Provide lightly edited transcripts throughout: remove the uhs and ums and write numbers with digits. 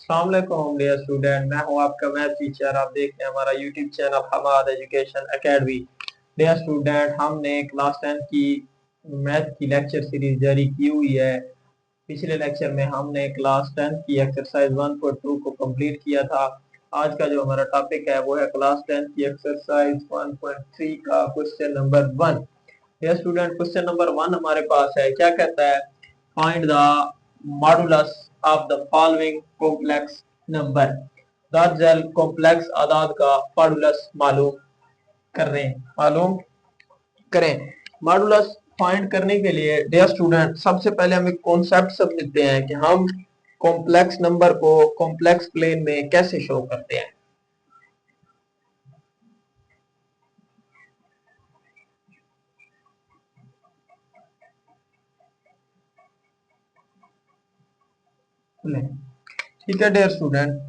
अस्सलाम वालेकुम dear student, मैं हूं आपका मैथ टीचर। आप देख रहे हैं हमारा YouTube channel Hamad education academy. Dear student, हमने क्लास 10 की मैथ की लेक्चर सीरीज जारी की हुई है। पिछले लेक्चर में हमने क्लास 10 की एक्सरसाइज 1.2 को कंप्लीट किया था। आज का जो हमारा टॉपिक है वो है क्लास 10 की एक्सरसाइज 1.3 का question number 1। Dear student, question number 1 हमारे पास है। क्या कहता है? Find the modulus of the following complex number. दर्जल कॉम्प्लेक्स आदाद का मॉडुलस मालूम करें। मॉडुलस फाइंड करने के लिए डियर स्टूडेंट सबसे पहले हम एक कॉन्सेप्ट समझते हैं कि हम कॉम्प्लेक्स नंबर को कॉम्प्लेक्स प्लेन में कैसे शो करते हैं। ठीक है डियर स्टूडेंट,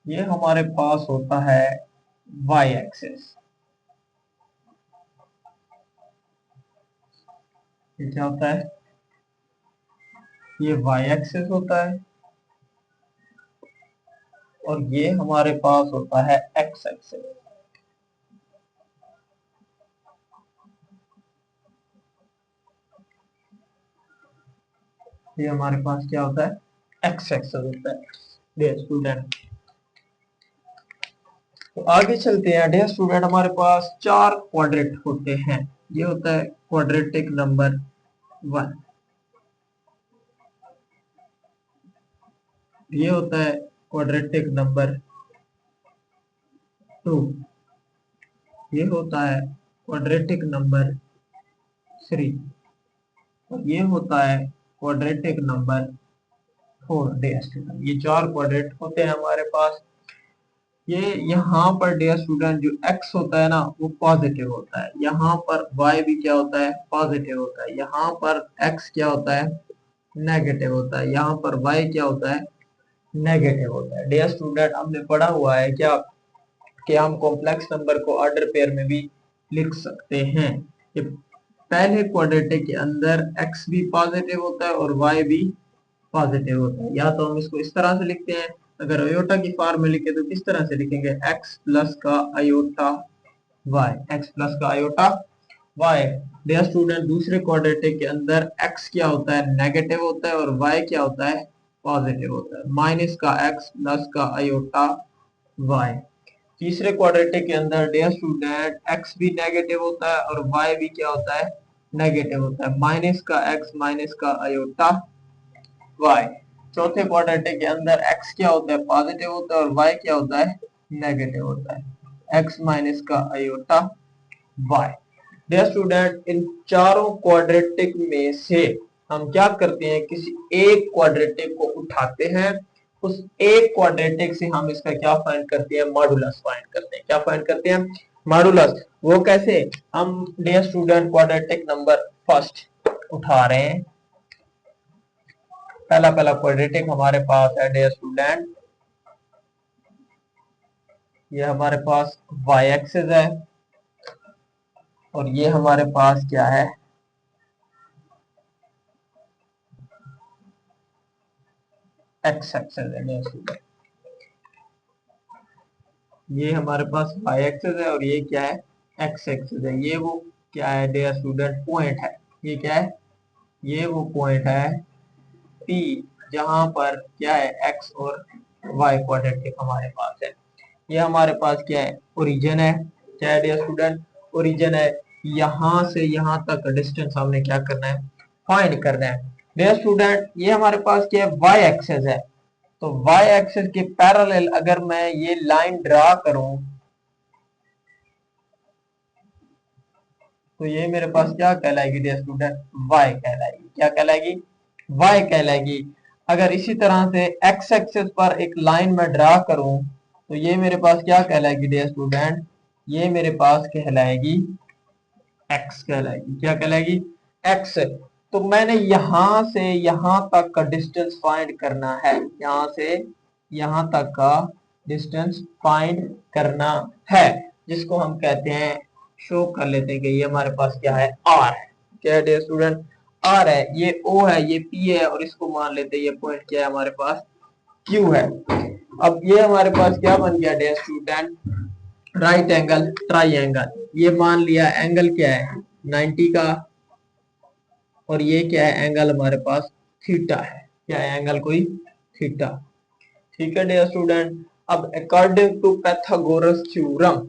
ये हमारे पास होता है y एक्सिस। ये क्या होता है? ये y एक्सिस होता है और ये हमारे पास होता है x एक्सिस। ये हमारे पास क्या होता है? x एक्सिस होता है डियर स्टूडेंट। तो आगे चलते हैं डियर स्टूडेंट, हमारे पास चार क्वाड्रेट होते हैं। ये होता है क्वाड्रेटिक नंबर 1, ये होता है क्वाड्रेटिक नंबर 2, ये होता है क्वाड्रेटिक नंबर 3 और ये होता है क्वाड्रेटिक नंबर 4। डियर स्टूडेंट, ये चार क्वाड्रेट होते हैं हमारे पास। ये यहाँ पर डियर स्टूडेंट जो x होता है ना वो पॉजिटिव होता है, यहाँ पर y भी क्या होता है? पॉजिटिव होता है। यहाँ पर x क्या होता है? नेगेटिव होता है। यहाँ पर y क्या होता है? नेगेटिव होता है। डियर स्टूडेंट, हमने पढ़ा हुआ है क्या कि हम कॉम्प्लेक्स नंबर को ऑर्डर पेयर में भी लिख सकते हैं। कि पहले क्वाड्रेटिक के अंदर x भी पॉजिटिव होता है और y भी पॉजिटिव होता है। या तो हम इसको इस तरह से लिखते हैं, अगर अयोटा की फॉर्म में लिखे तो किस तरह से लिखेंगे? x प्लस का अयोटा y, x प्लस का अयोटा y। डियर स्टूडेंट, दूसरे क्वाड्रेटिक के अंदर x क्या होता है? नेगेटिव होता है और y क्या होता है? पॉजिटिव होता है। माइनस का x प्लस का अयोटा y। तीसरे क्वाड्रेटिक के अंदर डियर स्टूडेंट x भी नेगेटिव होता है और y भी क्या होता है? नेगेटिव होता है। माइनस का x माइनस का अयोटा y। चौथे क्वाड्रेटिक के अंदर x क्या होता है? पॉजिटिव होता है और y क्या होता है? नेगेटिव होता है। x माइनस का अयोटा y। डियर स्टूडेंट, इन चारों क्वाड्रेटिक में से हम क्या करते हैं? किसी एक क्वाड्रेटिक को उठाते हैं, उस एक क्वाड्रेटिक से हम इसका क्या फाइंड करते हैं? मॉडुलस फाइंड करते हैं। क्या फाइंड करते हैं? मॉडुलस। वो कैसे? हम dear student quadratic number first उठा रहे हैं। पहला पहला क्वाड्रेटिक हमारे पास है डियर स्टूडेंट, ये हमारे पास y एक्सिस है और ये हमारे पास क्या है? x एक्सिस है डियर स्टूडेंट। ये हमारे पास y एक्सिस है और ये क्या है? x एक्सिस है। ये वो क्या है डियर स्टूडेंट? पॉइंट है। ये क्या है? ये वो पॉइंट है P, जहां पर क्या है? x और y क्वाड्रेटिक हमारे पास है। ये हमारे पास क्या है? ओरिजिन है। क्या है डियर स्टूडेंट? ओरिजिन है। यहां से यहां तक डिस्टेंस हमने क्या करना है? फाइंड करना है। डियर स्टूडेंट, ये हमारे पास क्या है? y एक्सिस है। तो y एक्सिस के पैरेलल अगर मैं ये लाइन ड्रा करूं तो ये मेरे पास क्या कहलाएगी डियर स्टूडेंट? y कहलाएगी। क्या कहलाएगी? y कहलाएगी। अगर इसी तरह से x एक्सिस पर एक लाइन में ड्रा करूं तो ये मेरे पास क्या कहलाएगी डियर स्टूडेंट? ये मेरे पास कहलाएगी x कहलाएगी। क्या कहलाएगी? x। तो मैंने यहां से यहां तक का डिस्टेंस फाइंड करना है, यहां से यहां तक का डिस्टेंस फाइंड करना है, जिसको हम कहते हैं, शो कर लेते हैं कि ये हमारे पास क्या है? r है। क्या है डियर स्टूडेंट? आर है, ये ओ है, ये पी है, और इसको मान लेते हैं ये पॉइंट क्या है हमारे पास, क्यू है। अब ये हमारे पास क्या बन गया dear student, right angle triangle. ये मान लिया एंगल क्या है 90 का, और ये क्या है एंगल हमारे पास थीटा है। क्या है एंगल, कोई थीटा। ठीक है डियर स्टूडेंट। अब अकॉर्डिंग टू पाइथागोरस थ्योरम,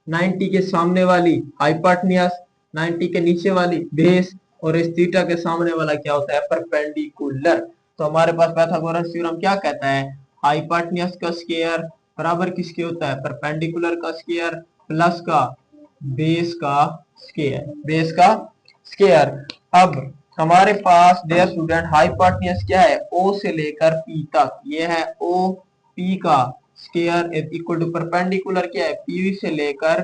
90 के सामने वाली हाइपोटेन्यूज, 90 के नीचे वाली बेस, और इस थीटा के सामने वाला क्या होता है, परपेंडिकुलर। तो हमारे पास पाइथागोरस थ्योरम क्या कहता है, हाइपोटेन्यूज का स्क्वायर बराबर किसके होता है, परपेंडिकुलर का स्क्वायर प्लस का बेस का स्क्वायर, बेस का स्क्वायर। अब हमारे पास डियर स्टूडेंट हाइपोटेन्यूज क्या है, ओ से लेकर पी तक, ये है ओ पी का square is equal to perpendicular क्या है, पी से लेकर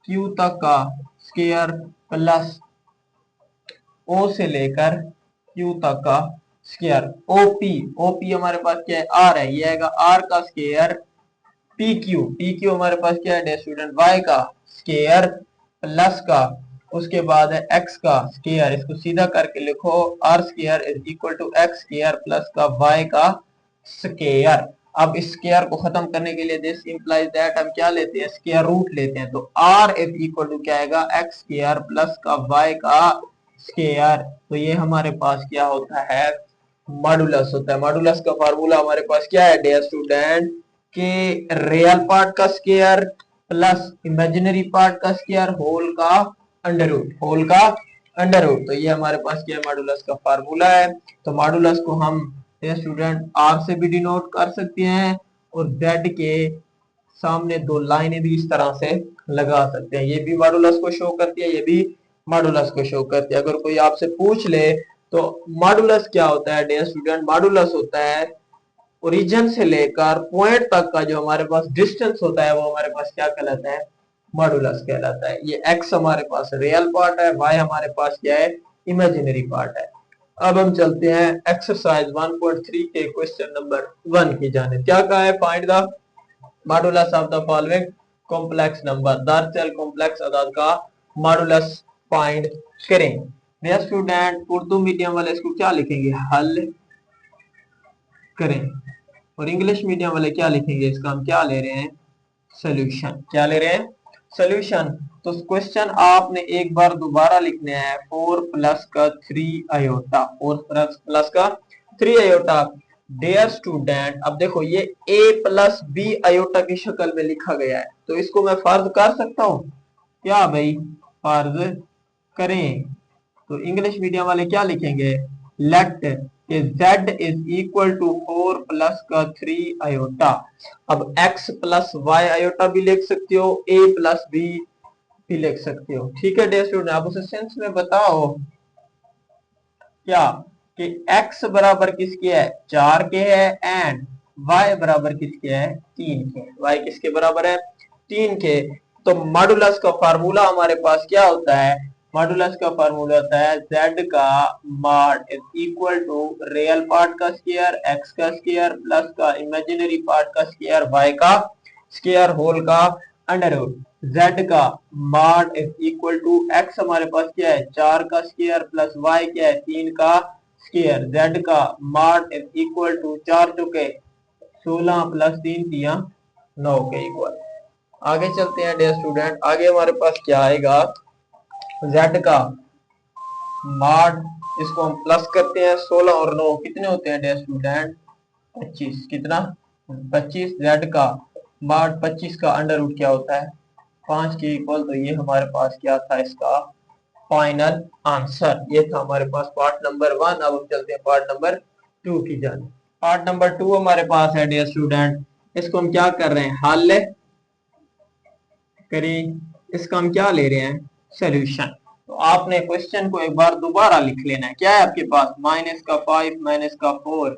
क्यू तक का स्क्वायर प्लस ओ से लेकर क्यू तक का स्क्वायर। ओपी हमारे पास क्या है, आर है, ये आएगा आर का स्क्वायर, पी क्यू हमारे पास क्या है स्टूडेंट, वाई का स्क्वायर प्लस का, उसके बाद है एक्स का स्क्वायर। इसको सीधा करके लिखो, r square is equal to x square plus का वाई का स्क्वायर। अब इस स्क्वायर को खत्म करने के लिए दिस इंप्लाइज दैट हम क्या लेते हैं, स्क्वायर रूट लेते हैं। तो आर इज इक्वल टू क्या आएगा, एक्स स्क्वायर प्लस का वाई का स्क्वायर। तो ये हमारे पास क्या होता है, मॉडुलस होता है। मॉडुलस का फार्मूला हमारे पास क्या है डियर स्टूडेंट, कि रियल पार्ट का स्क्वायर प्लस इमेजिनरी पार्ट का स्क्वायर होल का अंडर रूट, होल का अंडर रूट। तो ये हमारे पास क्या है, मॉडुलस का फार्मूला है। तो मॉडुलस को हम स्टूडेंट आर से भी डिनोट कर सकते हैं, और जेड के सामने दो लाइनें भी इस तरह से लगा सकते हैं। ये भी मॉडुलस को शो करती है, ये भी मॉडुलस को शो करती है। अगर कोई आपसे पूछ ले तो मॉडुलस क्या होता है डियर स्टूडेंट, मॉडुलस होता है ओरिजिन से लेकर पॉइंट तक का जो हमारे पास डिस्टेंस होता है, वो हमारे पास क्या कहलाता है, मॉडुलस कहलाता है। ये एक्स हमारे पास रियल पार्ट है, वाई हमारे पास क्या है, इमेजिनरी पार्ट है। अब हम चलते हैं एक्सरसाइज 1.3 के क्वेश्चन नंबर 1 की जाने। क्या कहा है, find the modulus of the following complex number, दरअसल कॉम्प्लेक्स अदाद का मॉडुलस फाइंड करें। मेरा स्टूडेंट उर्दू मीडियम वाले इसको क्या लिखेंगे, हल करें, और इंग्लिश मीडियम वाले क्या लिखेंगे, इसका हम क्या ले रहे हैं, सोल्यूशन। क्या ले रहे हैं, सोल्यूशन। तो क्वेश्चन आपने एक बार दोबारा लिखना है, 4 प्लस का 3 आयोटा, 4 प्लस का 3 आयोटा। डियर स्टूडेंट अब देखो ये a प्लस बी आयोटा की शक्ल में लिखा गया है, तो इसको मैं फर्ज कर सकता हूं क्या भाई, फर्ज करें। तो इंग्लिश मीडियम वाले क्या लिखेंगे, let z is equal to 4 plus का 3 आयोटा। अब x प्लस वाई आयोटा भी लिख सकते हो, a प्लस बी भी लिख सकते हो। ठीक है डियर स्टूडेंट, आप उसे सेंस में बताओ क्या, कि x बराबर किसके है, 4 के है, एंड y बराबर किसके है, 3 के। y किसके बराबर है, 3 के। तो मॉडुलस का फार्मूला हमारे पास क्या होता है, मॉडुलस का फार्मूला होता है z का mod is equal to real part का स्क्वायर, x का स्क्वायर प्लस का इमेजिनरी पार्ट का स्क्वायर, y का स्क्वायर होल का अंडर रूट। z का mod is equal to x हमारे पास क्या है, 4 का स्क्वायर प्लस y क्या है, 3 का स्क्वायर। z का मॉड इज इक्वल टू 4 चुके 16 प्लस 3 तिया 9 के इक्वल। आगे चलते हैं डियर स्टूडेंट, आगे हमारे पास क्या आएगा, z का मॉड, इसको हम प्लस करते हैं, 16 और 9 कितने होते हैं डियर स्टूडेंट, 25। कितना, 25। z का मॉड 25 का अंडर रूट क्या होता है, 5 के इक्वल। तो ये हमारे पास क्या था, इसका फाइनल आंसर। ये था हमारे पास पार्ट नंबर 1। अब हम चलते हैं पार्ट नंबर 2 की जाने। पार्ट नंबर 2 हमारे पास है डियर स्टूडेंट, इसको हम क्या कर रहे हैं, हल करें। इसका हम क्या ले रहे हैं, सोल्यूशन। तो आपने क्वेश्चन को एक बार दोबारा लिख लेना है। क्या है आपके पास, माइनस का 5 माइनस का 4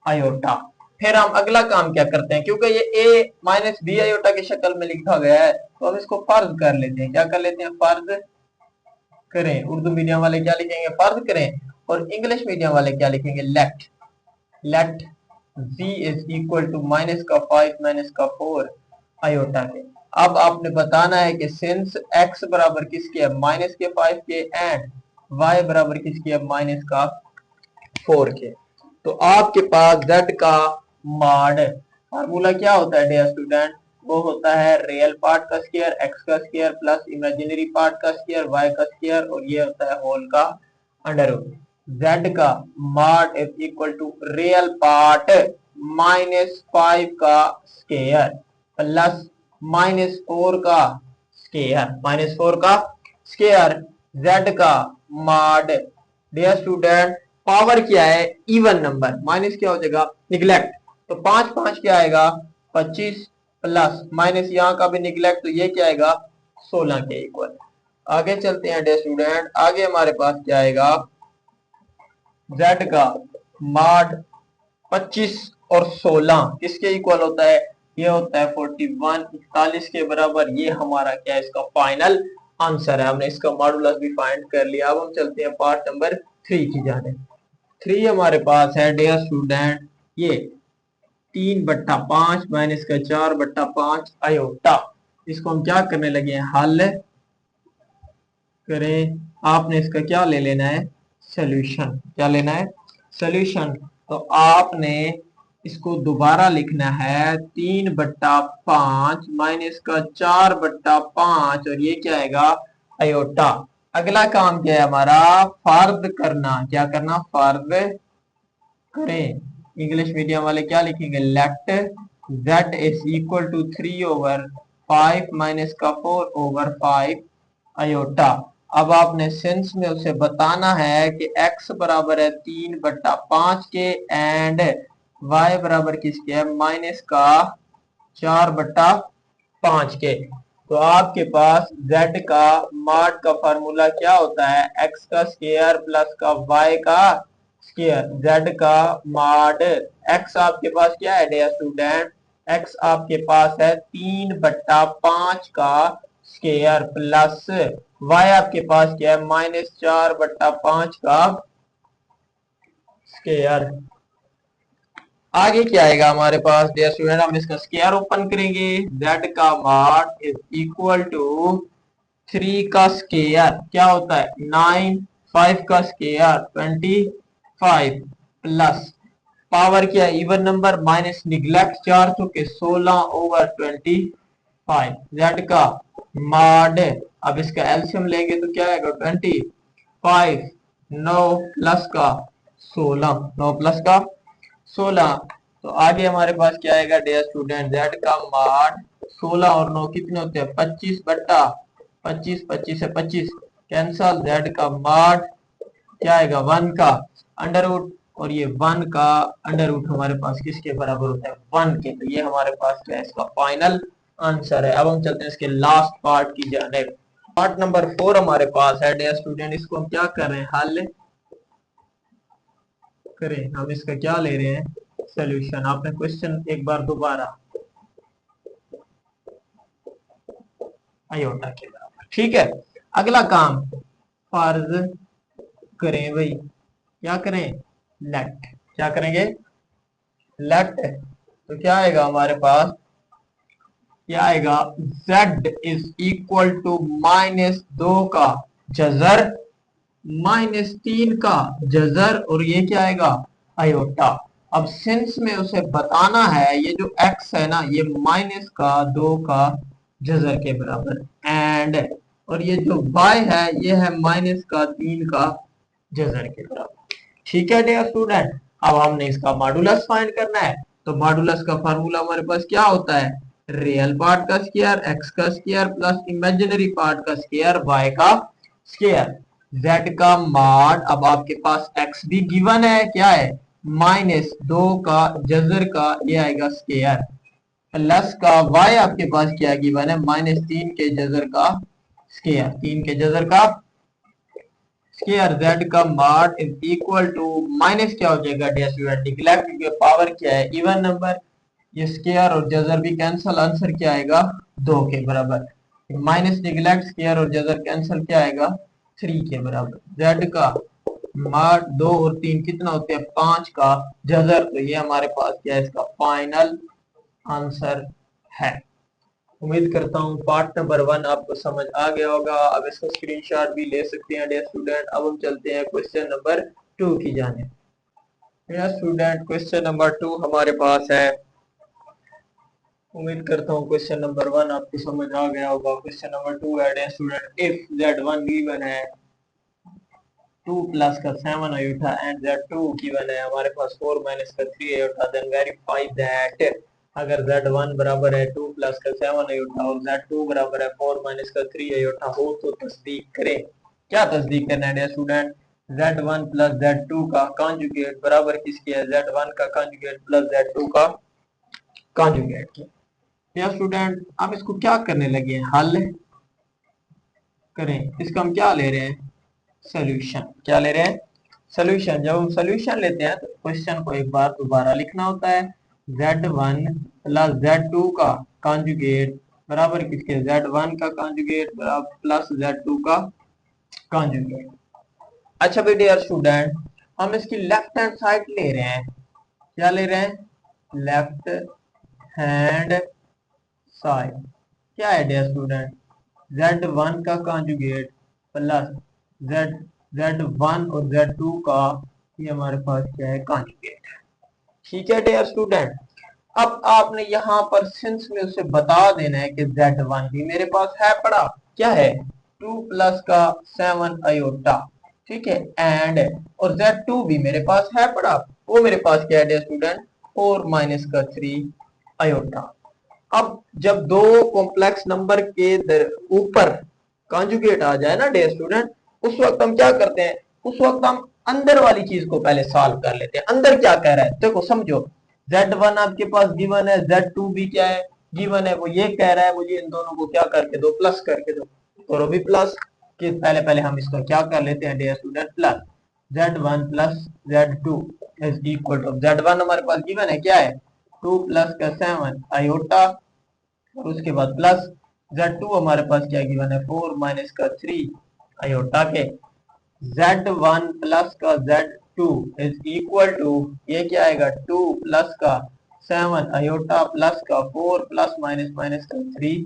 आयोटा। फिर हम अगला काम क्या करते हैं, क्योंकि ये a माइनस बी आयोटा की शक्ल में लिखा गया है, तो हम इसको फर्ज कर लेते हैं। क्या कर लेते हैं, फर्ज करें। उर्दू मीडियम वाले क्या लिखेंगे, फर्ज करें, और इंग्लिश मीडियम वाले क्या लिखेंगे, let z is equal to minus का 5 माइनस का 4 आयोटा के। अब आपने बताना है कि सिंस x बराबर किसके है, माइनस के 5 के एंड y बराबर किसकी है, माइनस का 4 के। तो आपके पास z का मॉड फार्मूला क्या होता है डियर स्टूडेंट, वो होता है रियल पार्ट का स्क्वायर x का स्क्वायर प्लस इमेजिनरी पार्ट का स्क्वायर y का स्क्वायर, और ये होता है होल का अंडर रूट। z का mod is equal to real part -5 का स्क्वायर प्लस -4 का स्क्वायर, -4 का स्क्वायर। z का मॉड डियर स्टूडेंट पावर क्या है, इवन नंबर, माइनस क्या हो जाएगा, निगलेक्ट, तो 5 5 क्या आएगा 25 प्लस माइनस यहाँ का भी निगलेक्ट, तो ये क्या आएगा 16 के इक्वल। आगे चलते हैं डियर स्टूडेंट, आगे हमारे पास क्या आएगा, z का मॉड 25 और 16 किसके इक्वल होता है, ये होता है 41, 41 के बराबर। ये हमारा क्या है, इसका फाइनल आंसर है। हमने इसका मॉडुलस भी फाइंड कर लिया। अब हम चलते हैं पार्ट नंबर 3 की जानिब। 3 हमारे पास है डियर स्टूडेंट, ये 3/5 माइनस का 4/5 आयोटा। इसको हम क्या करने लगे हैं, हल करें। आपने इसका क्या ले लेना है, सॉल्यूशन। क्या लेना है, सॉल्यूशन। तो आपने इसको दोबारा लिखना है 3/5 माइनस का 4/5, और ये क्या आएगा आयोटा। अगला काम क्या है हमारा, फर्द करना। क्या करना, फर्द करें। इंग्लिश मीडियम वाले क्या लिखेंगे, let z is equal to 3/5 minus का 4/5 आयोटा। अब आपने सेंस में उसे बताना है कि x बराबर है 3/5 के एंड y बराबर किसके है, माइनस का 4/5 के। तो आपके पास z का मॉड का फार्मूला क्या होता है, x का स्क्वायर प्लस का y का स्क्वायर। z का मॉड x आपके पास क्या है डियर स्टूडेंट, x आपके पास है 3/5 का स्क्वायर प्लस y आपके पास क्या है, -4/5 का स्क्वायर। आगे क्या आएगा हमारे पास डियर स्टूडेंट, हम इसका स्क्वायर ओपन करेंगे। z का मॉड इज इक्वल टू 3 का स्क्वायर क्या होता है 9, 5 का स्क्वायर 25 प्लस पावर क्या है, इवन नंबर माइनस निगलेक्ट 4 तो के 16/25। z का मॉड, अब इसका एलसीएम लेंगे तो क्या आएगा 25, 9 प्लस का 16, 9 प्लस का 16। तो आगे हमारे पास क्या आएगा डियर स्टूडेंट, z का मॉड 16 और 9 कितने होते हैं 25/25, 25 से 25 कैंसल। z का मॉड क्या आएगा 1 का अंडर रूट, और ये 1 का अंडर रूट हमारे पास किसके बराबर होता है 1 के। तो ये हमारे पास क्या है, इसका फाइनल आंसर है। अब हम चलते हैं इसके लास्ट पार्ट की जानिब। पार्ट नंबर 4 हमारे पास है डियर स्टूडेंट, इसको हम क्या कर रहे हैं, हल करें। हम इसका क्या ले रहे हैं, सॉल्यूशन। आपने क्वेश्चन एक बार दोबारा आयोटा के बराबर, ठीक है। अगला काम फर्ज करें भाई, क्या करें, लेट। क्या करेंगे, लेट। तो क्या आएगा हमारे पास, क्या आएगा z इज इक्वल टू -2 का जजर -3 का जजर, और ये क्या आएगा आयोटा। अब सिंस में उसे बताना है ये जो x है ना, ये -2 का जजर के बराबर एंड, और ये जो y है ये है -3 का जजर के बराबर। ठीक है डियर स्टूडेंट, अब हमने इसका मॉडुलस फाइंड करना है। तो मॉडुलस का फार्मूला हमारे पास क्या होता है, रियल पार्ट का स्क्वायर x का स्क्वायर प्लस इमेजिनरी पार्ट का स्क्वायर y का स्क्वायर। z का मॉड, अब आपके पास x भी गिवन है, क्या है -2 का जजर का ये आएगा स्क्वायर प्लस का y आपके पास क्या गिवन है -3 के जजर का स्क्वायर, 3 के जजर का स्क्वायर। z का mod is equal to minus क्या हो जाएगा डियर स्टूडेंट, निगलेक्ट क्योंकि पावर क्या है इवन नंबर, ये स्क्वायर और जजर भी कैंसिल, आंसर क्या आएगा 2 के बराबर। माइनस निगलेक्ट स्क्वायर और जजर कैंसिल क्या आएगा 3 के बराबर। z का मॉड 2 और 3 कितना होते हैं 5 का जजर, तो ये हमारे पास क्या है इसका फाइनल आंसर है। उम्मीद करता हूँ पार्ट नंबर 1 आपको समझ आ गया होगा। अब इसका स्क्रीनशॉट भी ले सकते हैं डियर स्टूडेंट। अब हम चलते हैं क्वेश्चन नंबर 2 की जाने। डियर स्टूडेंट क्वेश्चन नंबर 2 हमारे पास है। उम्मीद करता हूँ क्वेश्चन नंबर 1 आपको समझ आ गया होगा। क्वेश्चन नंबर 2 है dear student, if Z1 given है 2 प्लस का 7 आयोटा एंड Z2 गिवन है हमारे पास 4 माइनस का 3 आयोटा, देन वेरीफाई दैट अगर Z1 बराबर है 2 प्लस का 7 आयोटा और Z2 बराबर है 4 माइनस का 3 आयोटा हो तो तस्दीक करें। क्या तस्दीक करना है dear student? Z1 plus Z2 का कॉन्जुगेट बराबर किसके है? Z1 का कॉन्जुगेट प्लस Z2 का कॉन्जुगेट के। डियर स्टूडेंट अब इसको क्या करने लगे हैं? हल करें। इसका हम क्या ले रहे हैं? सोल्यूशन। क्या ले रहे हैं? सोल्यूशन। जब हम सोल्यूशन लेते हैं तो क्वेश्चन को एक बार दोबारा लिखना होता है। Z1 प्लस Z2 का कॉन्जुगेट बराबर किसके? Z1 का कॉन्जुगेट बराबर प्लस Z2 का कॉन्जुगेट। अच्छा भाई डियर स्टूडेंट, हम इसकी लेफ्ट हैंड साइड ले रहे हैं। क्या ले रहे हैं? Left hand side. क्या है डियर स्टूडेंट? Z1 का कॉन्जुगेट प्लस Z1 और Z2 का, ये हमारे पास क्या है? कॉन्जुगेट। ठीक है डियर स्टूडेंट, अब आपने यहाँ पर सिंस में उसे बता देना है कि Z1 भी मेरे पास है पड़ा। क्या है? 2 प्लस का 7 आयोटा। ठीक है, एंड और Z2 भी मेरे पास है पड़ा। वो मेरे पास क्या है डियर स्टूडेंट? 4 माइनस का 3 आयोटा। अब जब दो कॉम्प्लेक्स नंबर के ऊपर कॉन्जुगेट आ जाए ना डियर स्टूडेंट, उस वक्त हम क्या करते हैं? उस वक्त हम अंदर वाली चीज को पहले सॉल्व कर लेते हैं। अंदर क्या कह रहा है देखो, समझो। Z1 आपके पास गिवन है, Z2 भी क्या है? गिवन है। वो ये कह रहा है मुझे इन दोनों को क्या करके दो? प्लस करके दो। और भी प्लस कि पहले हम इसको क्या कर लेते हैं dear student? Plus Z1 plus Z2 is equal to, Z1 हमारे पास गिवन है क्या है? 2 प्लस का 7 आयोटा और उसके बाद प्लस Z2 हमारे पास क्या गिवन है? 4 माइनस का 3 आयोटा के। Z1 प्लस का Z2 इज इक्वल टू, ये क्या आएगा? 2 प्लस का 7 आयोटा प्लस का 4 प्लस माइनस माइनस का 3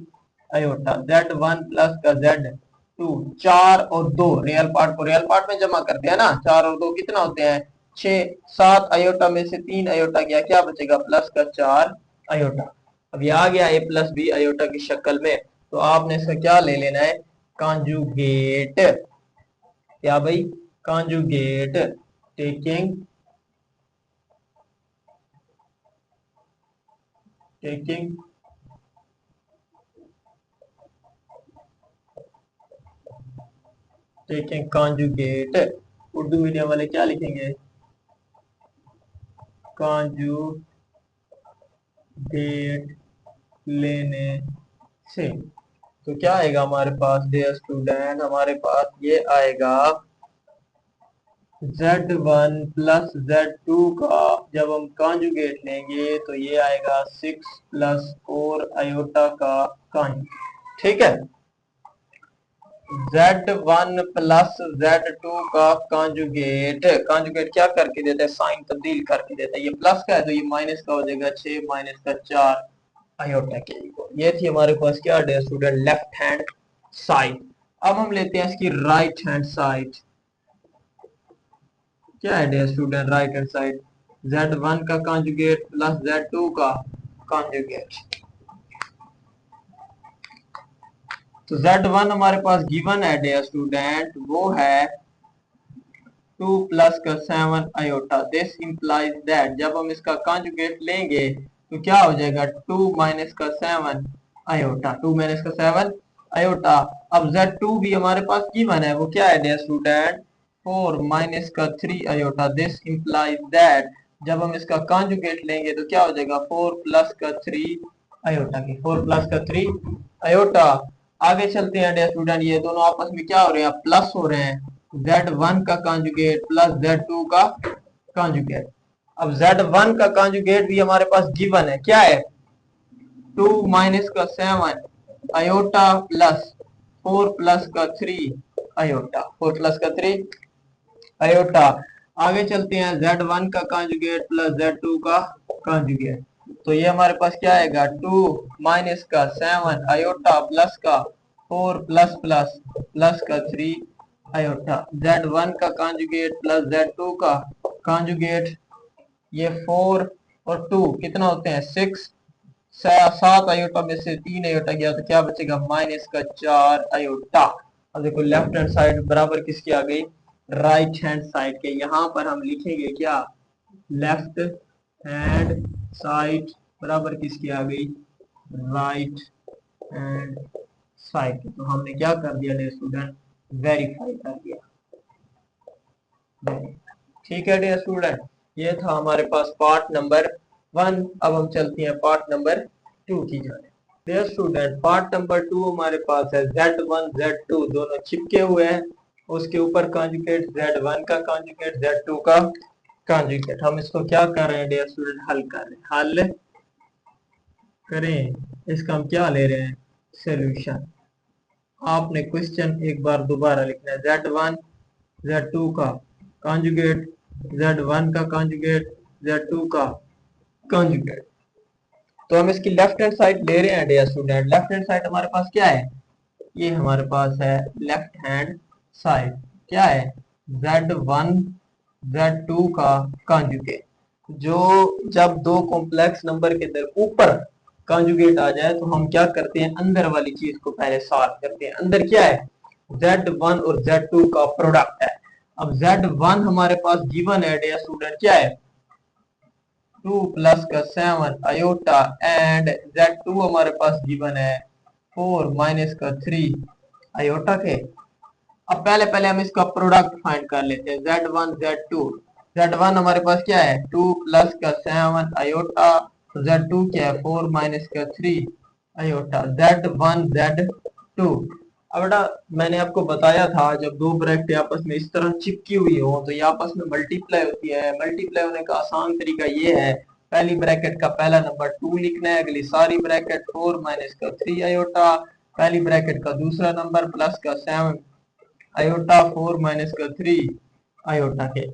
आयोटा। Z1 प्लस का Z2, 4 और 2 रियल पार्ट को रियल पार्ट में जमा करते हैं ना। 4 और 2 कितना होते हैं? 6। 7 आयोटा में से 3 आयोटा गया, क्या बचेगा? प्लस का 4 आयोटा। अब ये आ गया ए प्लस बी आयोटा की शक्ल में, तो आपने इसका क्या ले लेना है? कॉन्जुगेट। क्या भाई? Conjugate. Taking taking taking conjugate. Urdu medium वाले क्या लिखेंगे? कॉन्जुगेट लेने से। तो क्या आएगा हमारे पास डियर स्टूडेंट? हमारे पास ये आएगा Z1 प्लस Z2 का जब हम कॉन्जुगेट लेंगे तो ये आएगा 6 प्लस 4 आयोटा का कॉन्जुगेट। ठीक है, Z1 प्लस Z2 का कॉन्जुगेट। कॉन्जुगेट क्या करके देता है? साइन तब्दील करके देता है। ये प्लस का है तो ये माइनस का हो जाएगा, 6 माइनस का 4 आयोटा के इक्वल। ये थी हमारे पास क्या dear student? Left hand side. अब हम लेते हैं इसकी राइट हैंड साइड। क्या है dear student? Right hand side Z1 का कॉन्जुगेट प्लस Z2 का कॉन्जुगेट। तो Z1 हमारे पास गिवन है डियर स्टूडेंट, वो है 2 प्लस का 7 आयोटा। दिस इंप्लाइज दैट जब हम इसका कॉन्जुगेट लेंगे तो क्या हो जाएगा? 2 माइनस का 7 आयोटा। 2 माइनस का 7 आयोटा। अब Z2 भी हमारे पास गिवन है, वो क्या है डियर स्टूडेंट? 4 माइनस का 3 आयोटा। दिस इंप्लाइज दैट जब हम इसका कॉन्जुगेट लेंगे तो क्या हो जाएगा? 4 प्लस का 3 आयोटा की। 4 प्लस का 3 आयोटा। आगे चलते हैं डियर स्टूडेंट, ये दोनों आपस में क्या हो रहे हैं? प्लस हो रहे हैं। Z1 का कॉन्जुगेट प्लस Z2 का कॉन्जुगेट। अब Z1 का कॉन्जुगेट भी हमारे पास गिवन है, क्या है? 2 माइनस का 7 आयोटा प्लस 4 प्लस का 3 आयोटा। 4 प्लस का 3 आयोटा। आगे चलते हैं, Z1 का कॉन्जुगेट प्लस Z2 का कॉन्जुगेट। तो ये हमारे पास क्या आएगा 2 माइनस का 7 आयोटा प्लस का 4 प्लस प्लस प्लस का 3 आयोटा। Z1 का कॉन्जुगेट प्लस Z2 का कॉन्जुगेट, ये 4 और 2 कितना होते हैं 6, 7 आयोटा में से 3 आयोटा गया तो क्या बचेगा माइनस का 4 आयोटा। अब देखो लेफ्ट हैंड साइड बराबर किसकी आ गई, राइट हैंड साइड के। यहां पर हम लिखेंगे क्या, लेफ्ट हैंड साइड बराबर किसकी आ गई, राइट हैंड साइड। तो हमने क्या कर दिया डियर स्टूडेंट, वेरीफाई कर दिया। ठीक है डियर स्टूडेंट, ये था हमारे पास पार्ट नंबर 1। अब हम चलते हैं पार्ट नंबर 2 की जाने। डियर स्टूडेंट पार्ट नंबर 2 हमारे पास है Z1 Z2 दोनों चिपके हुए हैं, उसके ऊपर कॉन्जुगेट Z1 का कॉन्जुगेट Z2 का कॉन्जुगेट। हम इसको क्या कर रहे हैं डियर स्टूडेंट, हल कर रहे हैं। हल करें इसका हम क्या ले रहे हैं, सॉल्यूशन। आपने क्वेश्चन एक बार दोबारा लिखना है, Z1 Z2 का कॉन्जुगेट, Z1 का कॉन्जुगेट, Z2 का कॉन्जुगेट। तो हम इसकी लेफ्ट हैंड साइड ले रहे हैं dear student. Left hand side हमारे पास क्या है, ये हमारे पास है लेफ्ट हैंड साइड क्या है, Z1 Z2 का कॉन्जुगेट। जो जब दो कॉम्प्लेक्स नंबर के ऊपर कॉन्जुगेट आ जाए तो हम क्या करते हैं, अंदर वाली चीज को पहले सॉल्व करते हैं। अंदर क्या है, Z1 और Z2 का प्रोडक्ट है। अब Z1 हमारे पास गिवन है डियर स्टूडेंट क्या है, 2 प्लस का 7 आयोटा एंड Z2 हमारे पास गिवन है 4 माइनस का 3 आयोटा के। अब पहले पहले हम इसका प्रोडक्ट फाइंड कर लेते हैं, Z1 Z2। Z1 हमारे पास क्या है 2 प्लस का 7 आयोटा, Z2 क्या है 4 माइनस का 3 आयोटा। Z1 Z2। अब बेटा मैंने आपको बताया था जब दो ब्रैकेट आपस में इस तरह चिपकी हुई हो तो ये आपस में मल्टीप्लाई होती है। मल्टीप्लाई होने का आसान तरीका ये है, पहली ब्रैकेट का पहला नंबर 2 लिखना है, अगली सारी ब्रैकेट 4 माइनस का 3 आयोटा, पहली ब्रैकेट का दूसरा नंबर प्लस का 7 आयोटा 4 माइनस का 3 आयोटा के।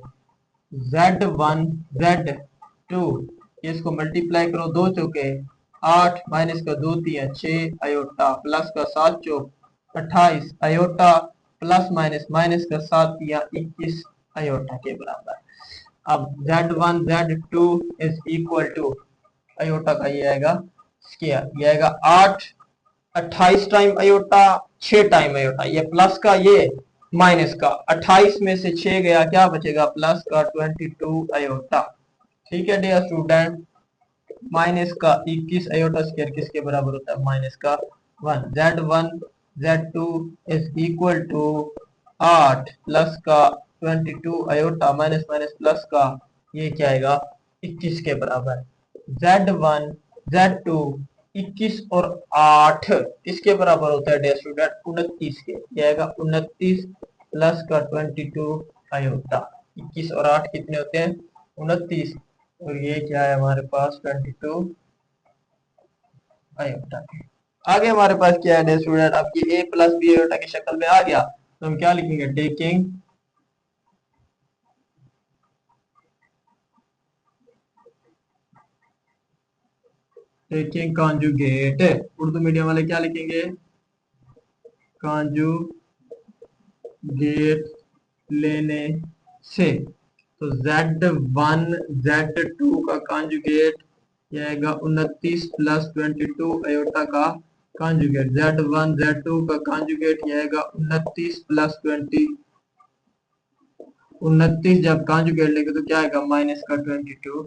Z1 Z2 इसको मल्टीप्लाई करो, 2 चौके 8 माइनस का 2 3 6 आयोटा प्लस का 7 चौक 28 आयोटा प्लस माइनस माइनस का 7 या 21 आयोटा के बराबर। अब Z1 Z2 is equal to iota का ये आएगा स्क्वायर, ये आएगा 8 28 टाइम आयोटा 6 टाइम आयोटा, ये प्लस का ये माइनस का, 28 में से 6 गया क्या बचेगा प्लस का 22 आयोटा। ठीक है डियर स्टूडेंट, माइनस का 21 आयोटा स्क्वायर किसके बराबर होता है माइनस का 1। Z1 Z2 is equal to 8 plus का 22 आयोटा माइनस माइनस प्लस का ये क्या आएगा 21 के बराबर। Z1 Z2 21 और 8 किसके बराबर होता है डियर स्टूडेंट 29 के, ये आएगा 29 प्लस का 22 आयोटा। 21 और 8 कितने होते हैं 29 और ये क्या है हमारे पास 22 आयोटा। आगे हमारे पास क्या है डियर स्टूडेंट, अब ये a प्लस बी आयोटा की शक्ल में आ गया तो हम क्या लिखेंगे, टेकिंग कॉन्जुगेट। उर्दू मीडियम वाले क्या लिखेंगे, कॉन्जुगेट लेने से। तो Z1 Z2 का कॉन्जुगेट ये आएगा 29 प्लस 22 आयोटा का कॉन्जुगेट। Z1 Z2 का कॉन्जुगेट ये आएगा 29 प्लस 20, 29 जब कॉन्जुगेट लेंगे तो क्या आएगा माइनस का 22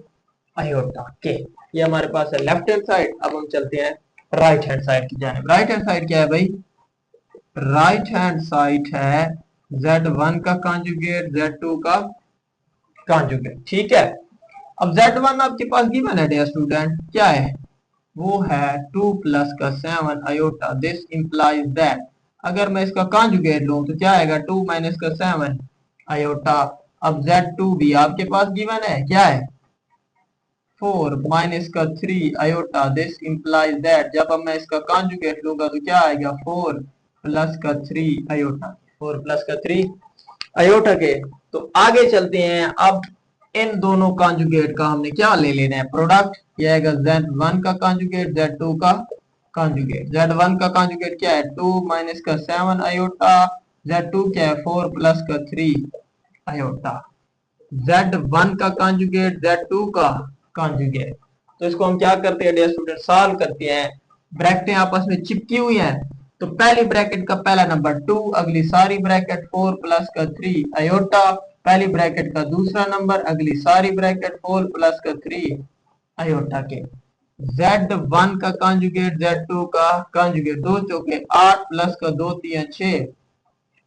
आयोटा के। ये हमारे पास है लेफ्ट हैंड साइड। अब हम चलते हैं राइट हैंड साइड की जानिब। राइट हैंड साइड क्या है भाई, राइट हैंड साइड है Z1 का कॉन्जुगेट Z2 का कॉन्जुगेट। ठीक है, अब Z1 आपके पास गिवन है डियर स्टूडेंट क्या है, वो है 2 प्लस का 7 आयोटा। दिस इंप्लाइज दैट, अगर मैं इसका कॉन्जुगेट लूं तो क्या आएगा 2 माइनस का 7 आयोटा। अब Z2 भी आपके पास गिवन है क्या है 4 माइनस का 3 आयोटा। दिस इंप्लाइज दैट, जब अब मैं इसका कॉन्जुगेट लूंगा तो क्या आएगा 4 प्लस का 3 आयोटा, 4 प्लस का 3 आयोटा के। तो आगे चलते हैं, अब इन दोनों कॉन्जुगेट का हमने क्या ले लेना है, प्रोडक्ट। ये आएगा Z1 का कॉन्जुगेट Z2 का कॉन्जुगेट। Z1 का कॉन्जुगेट क्या है 2 माइनस का 7 आयोटा, Z2 क्या है 4 प्लस का 3 आयोटा। Z1 का कॉन्जुगेट Z2 का कॉन्जुगेट। तो इसको हम क्या करते हैं डियर स्टूडेंट, सॉल्व करते हैं। ब्रैकेटें आपस में चिपकी हुई हैं, तो पहली ब्रैकेट का पहला नंबर 2, अगली सारी ब्रैकेट 4 प्लस का 3 आयोटा, पहली ब्रैकेट का दूसरा नंबर, अगली सारी ब्रैकेट 4 प्लस का 3 आयोटा के। Z1 का कॉन्जुगेट Z2 का कॉन्जुगेट, 2 चौके 8 प्लस का 2 3 6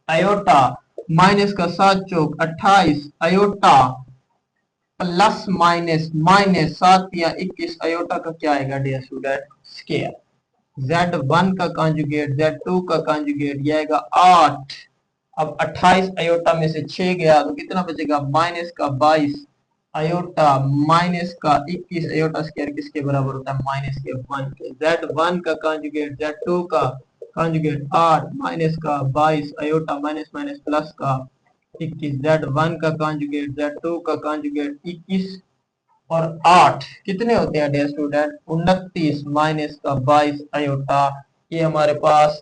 आयोटा, माइनस का 7 चौक 28 आयोटा, प्लस माइनस माइनस 7 या 21 आयोटा का क्या आएगा डियर स्टूडेंट, स्क्वायर। Z1 का कॉन्जुगेट Z2 का कॉन्जुगेट ये आएगा 8। अब 28 आयोटा में से 6 गया तो कितना बचेगा, माइनस का 22 आयोटा, माइनस का 21 आयोटा स्क्वायर किसके बराबर होता है, माइनस के 1 के। Z1 का कॉन्जुगेट Z2 का कॉन्जुगेट 8 माइनस का 22 आयोटा, माइनस माइनस प्लस का 21। Z1 का कॉन्जुगेट Z2 का कॉन्जुगेट 21 और 8 कितने होते हैं डियर स्टूडेंट, 29 माइनस का 22 आयोटा। ये हमारे पास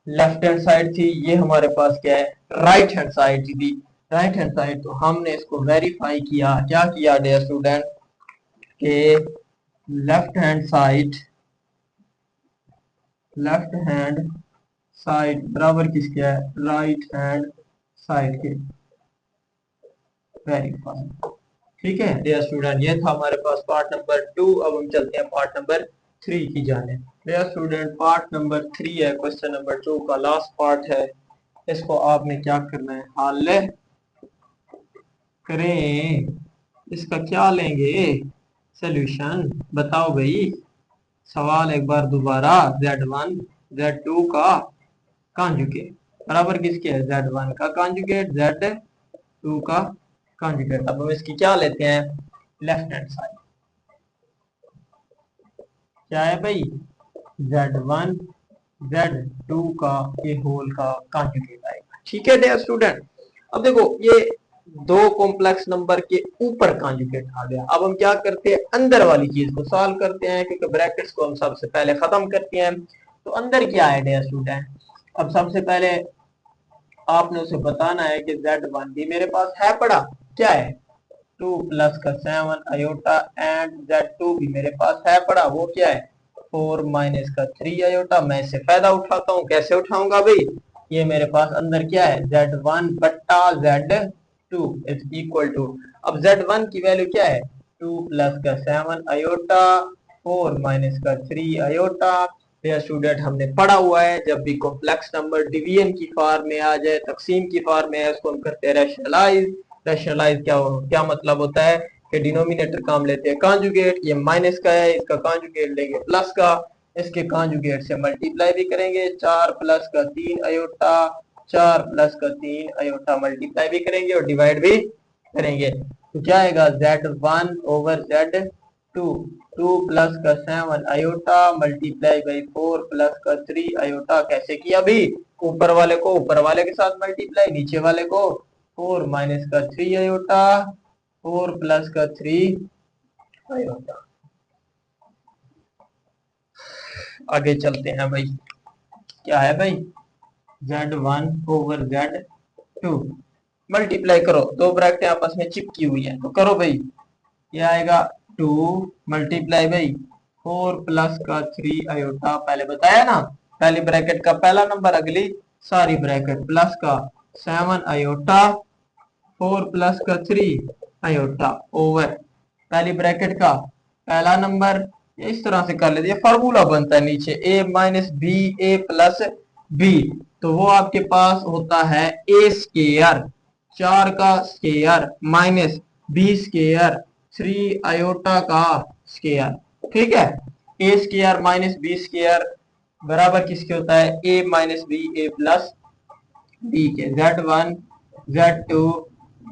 लेफ्ट हैंड साइड थी, ये हमारे पास क्या है, राइट हैंड साइड थी। राइट हैंड साइड, तो हमने इसको वेरीफाई किया, क्या किया डियर स्टूडेंट के left hand side, left hand side बराबर किसके है, राइट हैंड साइड के, वेरीफाई। ठीक है डियर स्टूडेंट, ये था हमारे पास पार्ट नंबर 2। अब हम चलते हैं पार्ट नंबर 3 की जाने। डियर स्टूडेंट पार्ट नंबर 3 है, क्वेश्चन नंबर 2 का लास्ट पार्ट है। इसको आपने क्या करना है, हल करें। इसका क्या लेंगे, सॉल्यूशन बताओ भाई। सवाल एक बार दोबारा, Z1 Z2 का कॉन्जुगेट बराबर किसके है, Z1 का कॉन्जुगेट Z2 का कॉन्जुगेट। अब हम इसकी क्या लेते हैं, लेफ्ट हैंड साइड। क्या है भाई, Z1 Z2 का ये होल का कॉन्जुगेट आएगा। ठीक है डियर स्टूडेंट, अब देखो ये दो कॉम्प्लेक्स नंबर के ऊपर कॉन्जुगेट आ गया। अब हम क्या करते हैं, अंदर वाली चीज को सॉल्व करते हैं, क्योंकि ब्रैकेट्स को हम सबसे पहले खत्म करते हैं। तो अंदर क्या है डियर स्टूडेंट, अब सबसे पहले आपने उसे बताना है कि Z1 भी मेरे पास है पड़ा, क्या है 2 प्लस का 7 आयोटा, एंड Z2 भी मेरे पास है पड़ा, वो क्या है 4 माइनस का 3 आयोटा। मैं इससे फायदा उठाता हूँ, कैसे उठाऊंगा भाई, ये मेरे पास अंदर क्या है Z1 बट्टा Z2 इज इक्वल टू, अब Z1 की वैल्यू क्या है 2 प्लस का 7 आयोटा, 4 माइनस का 3 आयोटा। डियर स्टूडेंट हमने पढ़ा हुआ है, जब भी कॉम्प्लेक्स नंबर डिवीजन की फॉर्म में आ जाए, तकसीम की फॉर्म में है, उसको हम करते हैं रैशनलाइज। रैशनलाइज क्या मतलब होता है कि डिनोमिनेटर का हम लेते हैं कॉन्जुगेट, ये माइनस का है, इसका कॉन्जुगेट लेंगे प्लस का, इसके कॉन्जुगेट से मल्टीप्लाई भी करेंगे, 4 प्लस का 3 आयोटा, 4 प्लस का 3 आयोटा, मल्टीप्लाई भी करेंगे और डिवाइड भी करेंगे। तो क्या आएगा Z1 ओवर Z2, 2 प्लस का 7 आयोटा मल्टीप्लाई बाई 4 प्लस का 3 आयोटा। कैसे किया भी, ऊपर वाले को ऊपर वाले के साथ मल्टीप्लाई, नीचे वाले को 4 माइनस का 3 आयोटा, 4 प्लस का 3 आयोटा। आगे चलते हैं भाई, क्या है भाई Z1 ओवर Z2 मल्टीप्लाई करो, दो ब्रैकेटें आपस में चिपकी हुई है, तो करो भाई, ये आएगा 2 मल्टीप्लाई बाई 4 प्लस का 3 आयोटा। पहले बताया ना, पहली ब्रैकेट का पहला नंबर, अगली सारी ब्रैकेट, प्लस का 7 आयोटा, 4 प्लस का 3 आयोटा, ओवर पहली ब्रैकेट का पहला नंबर। इस तरह से कर लेते हैं, फार्मूला बनता है नीचे a minus b a plus b, तो वो आपके पास होता है a स्केयर, 4 का square minus b square 3 iota का स्केयर। ठीक है, a square minus b square बराबर किसके होता है, a minus b a plus b के। Z1 Z2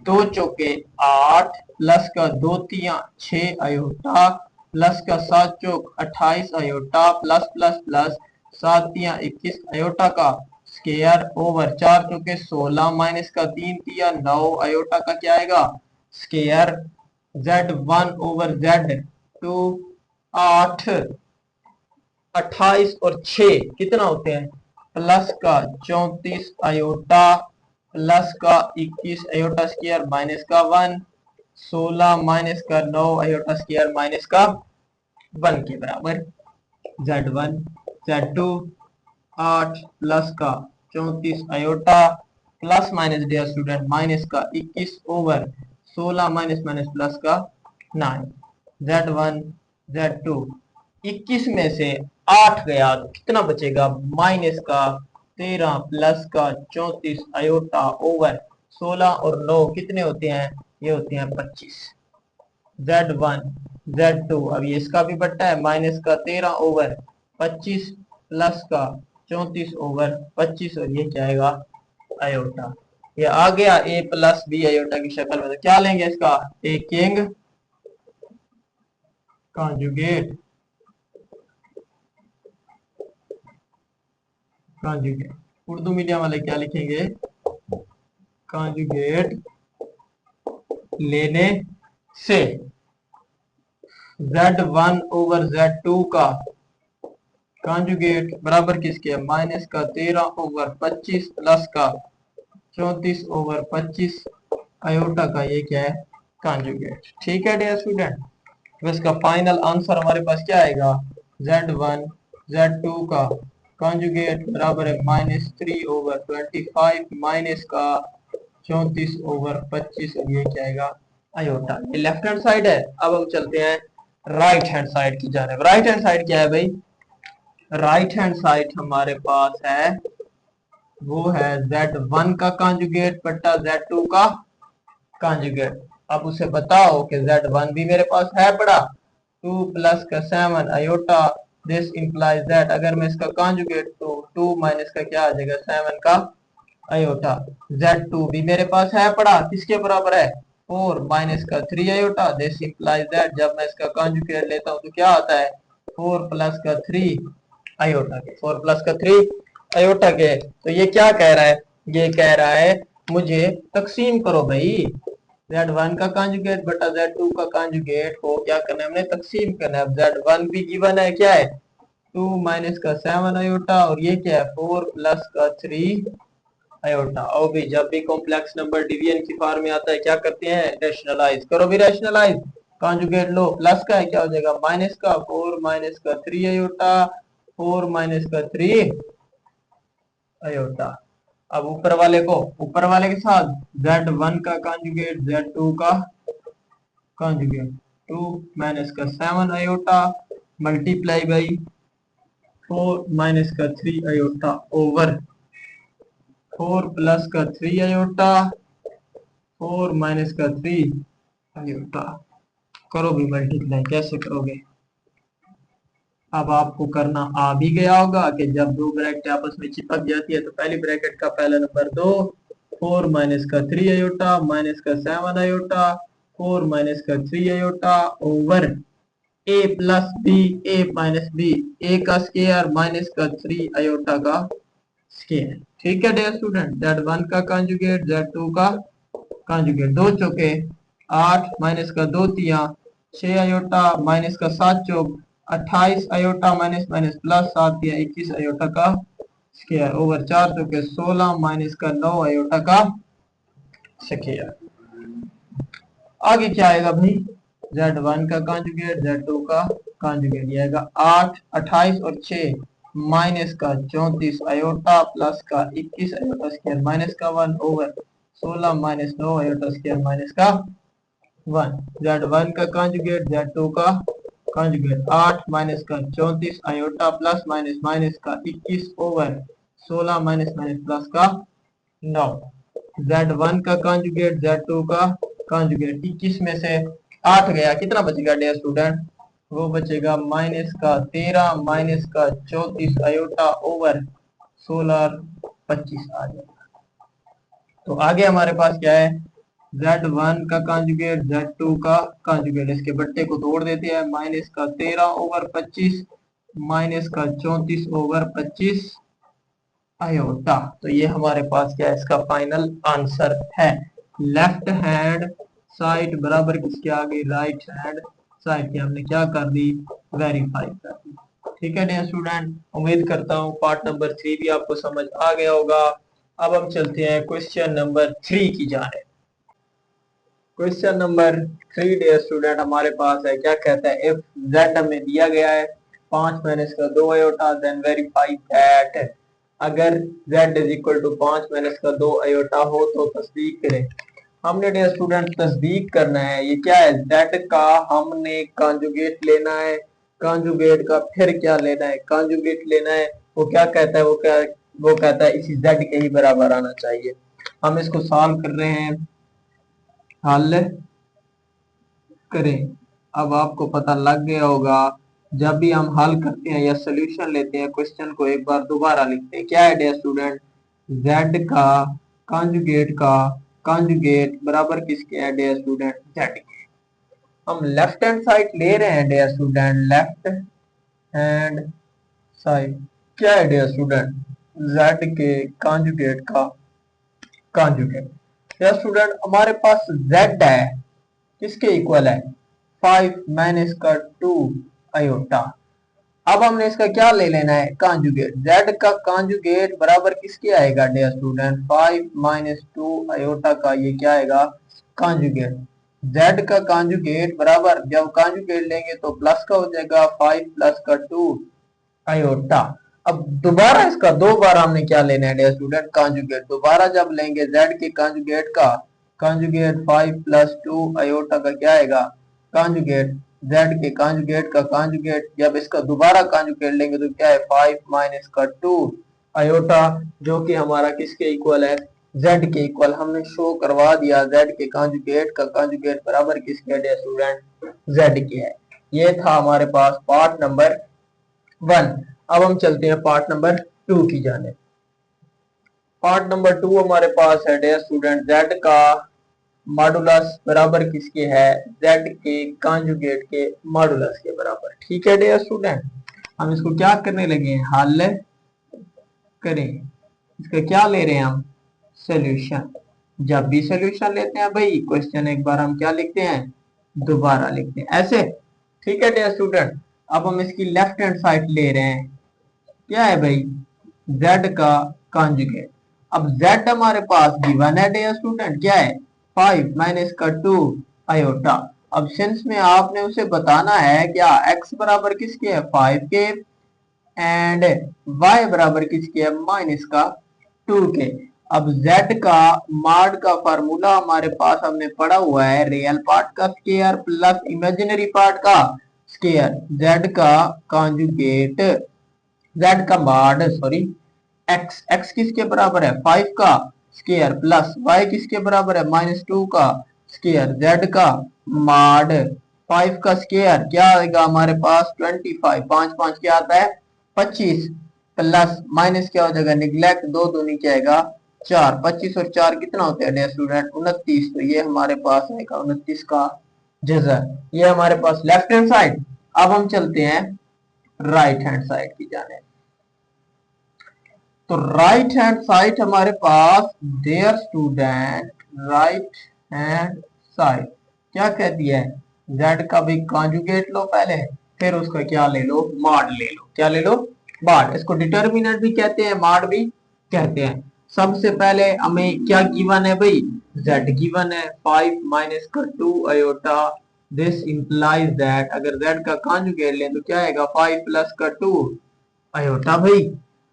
दो चौके 8 प्लस का 2 तिया 6 आयोटा, प्लस का 7 चौक 28 आयोटा, प्लस प्लस प्लस 7 तिया 21 आयोटा का स्केयर, ओवर 4 चौके 16 माइनस का 3 तिया 9 आयोटा का क्या आएगा स्केयर Z1/Z2 8, 28 और 6 कितना होते हैं, प्लस का 34 आयोटा प्लस का 21 आयोटा स्क्वायर माइनस का 1, 16 माइनस का 9 आयोटा स्क्वायर माइनस का 1 के बराबर। Z1 Z2 8 प्लस का 34 iota plus minus dear student minus का 21 ओवर 16 माइनस माइनस प्लस का 9। Z1 Z2 21 में से 8 गया तो कितना बचेगा, माइनस का 13 प्लस का 34 आयोटा ओवर 16 और 9 कितने होते हैं, ये होते हैं 25। Z1 Z2 अब ये इसका भी बट्टा है, माइनस का 13 ओवर 25 प्लस का 34 ओवर 25 और ये क्या आएगा आयोटा। ये आ गया a प्लस बी आयोटा की शक्ल में। तो क्या लेंगे इसका, a king conjugate Urdu medium वाले क्या लिखेंगे, कॉन्जुगेट लेने से Z1/Z2 का कॉन्जुगेट बराबर किसके, माइनस का 13/25 प्लस का 34/25 आयोटा का ये क्या है कॉन्जुगेट। ठीक है डियर स्टूडेंट, तो इसका फाइनल आंसर हमारे पास क्या आएगा, Z1/Z2 का कॉन्जुगेट बराबर है -3/25 माइनस का 34/25 और ये क्या आएगा आयोटा। ये लेफ्ट हैंड साइड है। अब हम चलते हैं राइट हैंड साइड की जानिब। राइट हैंड साइड क्या है भाई, राइट हैंड साइड हमारे पास है वो है Z1 का कॉन्जुगेट बट्टा Z2 का कॉन्जुगेट। अब उसे बताओ कि Z1 भी मेरे पास है पड़ा 2 प्लस का 7 आयोटा, दिस इंप्लाइज दैट अगर मैं इसका कॉन्जुगेट तो 2 माइनस का क्या आ जाएगा 7 का आयोटा। Z2 भी मेरे पास है पड़ा, किसके बराबर है 4 माइनस का 3 आयोटा, दिस इंप्लाइज दैट जब मैं इसका कॉन्जुगेट लेता हूं तो क्या आता है 4 प्लस का 3 आयोटा के, 4 प्लस का 3 आयोटा के। तो ये क्या कह रहा है, ये कह रहा है मुझे तकसीम करो भाई, Z1 का कॉन्जुगेट बटा Z2 का कॉन्जुगेट को क्या करना है, हमने तकसीम करना है। Z1 भी गिवन है क्या है 2 माइनस का 7 आयोटा और ये क्या है 4 प्लस का 3 आयोटा। और भी जब भी कॉम्प्लेक्स नंबर डिवीजन की फॉर्म में आता है क्या करते हैं, रैशनलाइज करो भी, रैशनलाइज कॉन्जुगेट लो, प्लस का है क्या हो जाएगा माइनस का 4 माइनस का 3 आयोटा 4 माइनस का 3 आयोटा। अब ऊपर वाले के साथ Z1 का कॉन्जुगेट Z2 का कॉन्जुगेट 2 माइनस का 7 आयोटा मल्टीप्लाई बाई 4 माइनस का 3 आयोटा ओवर 4 प्लस का 3 आयोटा 4 माइनस का 3 आयोटा। करो भी मल्टीप्लाई, कैसे करोगे, अब आपको करना आ भी गया होगा कि जब दो ब्रैकेट आपस में चिपक जाती है तो पहली ब्रैकेट का पहला नंबर 2 4 माइनस का 3 आयोटा माइनस का 7 आयोटा 4 माइनस का 3 iota over a plus b a minus B a का स्क्वायर माइनस का 3 आयोटा का स्क्वायर। ठीक है डियर स्टूडेंट, Z1 का कॉन्जुगेट Z2 का कॉन्जुगेट 2 चौके 8 माइनस का 2 तिया 6 आयोटा माइनस का 7 चौक 28 आयोटा माइनस माइनस प्लस 7 तिया 21 आयोटा का स्क्वायर ओवर 4 चौके 16 माइनस का 9 आयोटा का स्क्वायर। आगे क्या आएगा भाई, Z1 का कॉन्जुगेट Z2 का कॉन्जुगेट, ये आएगा 8 28 और 6 माइनस का 34 आयोटा प्लस का 21 आयोटा स्क्वायर माइनस का 1 over 16 minus 9 iota square minus का 1। Z1 का कॉन्जुगेट Z2 का कॉन्जुगेट 8 माइनस का 34 आयोटा प्लस माइनस माइनस का 21 ओवर 16 माइनस माइनस प्लस का 9। Z1 का कॉन्जुगेट Z2 का कॉन्जुगेट 21 में से 8 गया कितना बचेगा डियर स्टूडेंट, वो बचेगा माइनस का 13 माइनस का 34 आयोटा ओवर 16 25 आ जाएगा। तो आगे हमारे पास क्या है, Z1 का कॉन्जुगेट Z2 का कॉन्जुगेट, इसके बट्टे को तोड़ देते हैं, माइनस का 13 ओवर 25 माइनस का 34 ओवर 25 आयोटा। तो ये हमारे पास क्या है, इसका फाइनल आंसर है। लेफ्ट हैंड साइड बराबर किसके आ गई, राइट हैंड साइड की हमने क्या कर दी, वेरीफाई कर दी। ठीक है डियर स्टूडेंट, उम्मीद करता हूँ पार्ट नंबर 3 भी आपको समझ आ गया होगा। अब हम चलते हैं क्वेश्चन नंबर 3 की जाने। क्वेश्चन नंबर 3 डियर स्टूडेंट हमारे पास है, क्या कहता है, इफ z हमें दिया गया है 5 माइनस का 2 आयोटा, देन वेरीफाई दैट, अगर z is equal to 5 minus का 2 आयोटा हो तो तस्दीक करें। हमने डियर स्टूडेंट तस्दीक करना है, ये क्या है, z का हमने कॉन्जुगेट लेना है, कॉन्जुगेट का फिर क्या लेना है, कॉन्जुगेट लेना है। वो क्या कहता है, वो कहता है इसी z के ही बराबर आना चाहिए। हम इसको सॉल्व कर रहे हैं, हल करें। अब आपको पता लग गया होगा, जब भी हम हल करते हैं या सोल्यूशन लेते हैं क्वेश्चन को एक बार दोबारा लिखते हैं। क्या है डियर स्टूडेंट, z का कॉन्जुगेट बराबर किसके है डियर स्टूडेंट, z के। हम लेफ्ट हैंड साइड ले रहे हैं dear student, left hand side क्या है डियर स्टूडेंट, z के कॉन्जुगेट का कॉन्जुगेट। डियर स्टूडेंट हमारे पास z है, किसके इक्वल है, 5 माइनस का 2 आयोटा। अब हमने इसका क्या ले लेना है, कॉन्जुगेट। z का कॉन्जुगेट बराबर किसके आएगा डियर स्टूडेंट, 5 माइनस 2 आयोटा का ये क्या आएगा, कॉन्जुगेट। z का कॉन्जुगेट बराबर, जब कॉन्जुगेट लेंगे तो प्लस का हो जाएगा, 5 प्लस का 2 आयोटा। अब दोबारा इसका दो बार हमने क्या लेना है डियर स्टूडेंट, कॉन्जुगेट। दोबारा जब लेंगे z के कॉन्जुगेट का कॉन्जुगेट, 5 प्लस 2 आयोटा का क्या आएगा, कॉन्जुगेट। z के कॉन्जुगेट का कॉन्जुगेट, जब इसका दोबारा कॉन्जुगेट लेंगे तो क्या है, 5 माइनस का 2 आयोटा, जो कि हमारा किसके इक्वल है, z के इक्वल। हमने शो करवा दिया z के कॉन्जुगेट का कॉन्जुगेट बराबर किसके है डियर स्टूडेंट, z के है। ये था हमारे पास पार्ट नंबर 1। अब हम चलते हैं पार्ट नंबर 2 की जाने। पार्ट नंबर 2 हमारे पास है डियर स्टूडेंट, z का मॉडुलस बराबर किसके है, z के कॉन्जुगेट के मॉडुलस के बराबर। ठीक है डियर स्टूडेंट, हम इसको क्या करने लगे हैं, हल करें। इसका क्या ले रहे हैं हम, सोल्यूशन। जब भी सोल्यूशन लेते हैं भाई क्वेश्चन एक बार हम क्या लिखते हैं, दोबारा लिखते हैं ऐसे। ठीक है डियर स्टूडेंट, अब हम इसकी लेफ्ट हैंड साइड ले रहे हैं, क्या है भाई, z का कॉन्जुगेट। अब z हमारे पास गिवन है डियर स्टूडेंट, क्या है, 5 माइनस का 2 आयोटा। अब सिंस में आपने उसे बताना है क्या, x बराबर किसके है, 5 के, एंड y बराबर किसके है, माइनस का 2 के। अब z का मॉड का फार्मूला हमारे पास हमने पढ़ा हुआ है, रियल पार्ट का स्क्वायर प्लस इमेजिनरी पार्ट का स्क्वायर। z का कॉन्जुगेट, z का मॉड सॉरी, x किसके बराबर है, 5 का स्क्वायर प्लस y किसके बराबर है, -2 का स्क्वायर। z का मॉड 5 का स्क्वायर क्या आएगा हमारे पास, 25, 5 5 क्या आता है 25, प्लस माइनस क्या हो जाएगा, निगलेक्ट, 2 दूनी क्या आएगा 4, 25 और 4 कितना होता है डियर स्टूडेंट, 29। तो ये हमारे पास आएगा 29 का जज़र। ये हमारे पास लेफ्ट हैंड साइड। अब हम चलते हैं राइट हैंड साइड की जाने। तो राइट हैंड साइड हमारे पास dear student, right hand side क्या कहती है, z का भी कॉन्जुगेट लो पहले, फिर उसका क्या ले लो, मॉड ले लो। क्या ले लो, मॉड। इसको डिटर्मिनेंट भी कहते हैं, मॉड भी कहते हैं। सबसे पहले हमें क्या गिवन है भाई, z गिवन है, 5 माइनस का 2 आयोटा। दिस इंप्लाइज दैट, अगर z का कॉन्जुगेट लें तो क्या आएगा, 5 प्लस का 2 आयोटा भाई।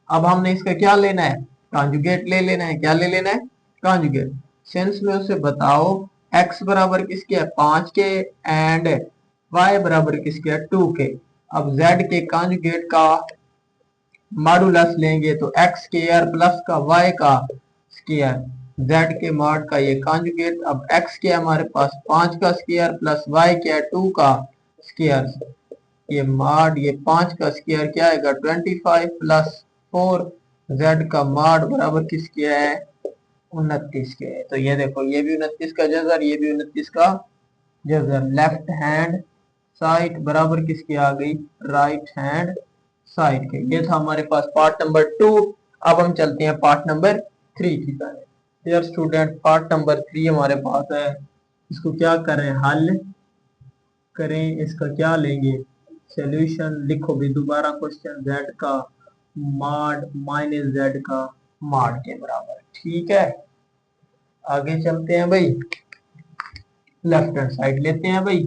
अब हमने इसका क्या लेना है, कॉन्जुगेट ले लेना है। क्या ले लेना है, कॉन्जुगेट। सेंस में उसे बताओ x बराबर किसके है, 5 के, एंड y बराबर किसके है, 2 के। अब z के कॉन्जुगेट का मॉडुलस लेंगे तो x स्क्वायर प्लस का y का स्क्वायर, z के मॉड का ये कॉन्जुगेट। अब x के हमारे पास 5 का स्क्वायर प्लस y क्या है 2 का स्क्वायर, ये मॉड, ये 5 का स्क्वायर क्या आएगा 25 प्लस 4, z का मॉड बराबर किसके है 29 के है। तो ये देखो ये भी 29 का जज़र, ये भी 29 का जज़र। लेफ्ट हैंड साइड बराबर किसकी आ गई, राइट हैंड साइड के। ये था हमारे पास पार्ट नंबर 2। अब हम चलते हैं पार्ट नंबर 3 की तरफ। डियर स्टूडेंट पार्ट नंबर 3 हमारे पास है, इसको क्या करें, हल करें, इसका क्या लेंगे, सॉल्यूशन। लिखो भी दोबारा क्वेश्चन, z का मॉड माइनस z का मॉड के बराबर। ठीक है, आगे चलते हैं भाई, लेफ्ट हैंड साइड लेते हैं भाई।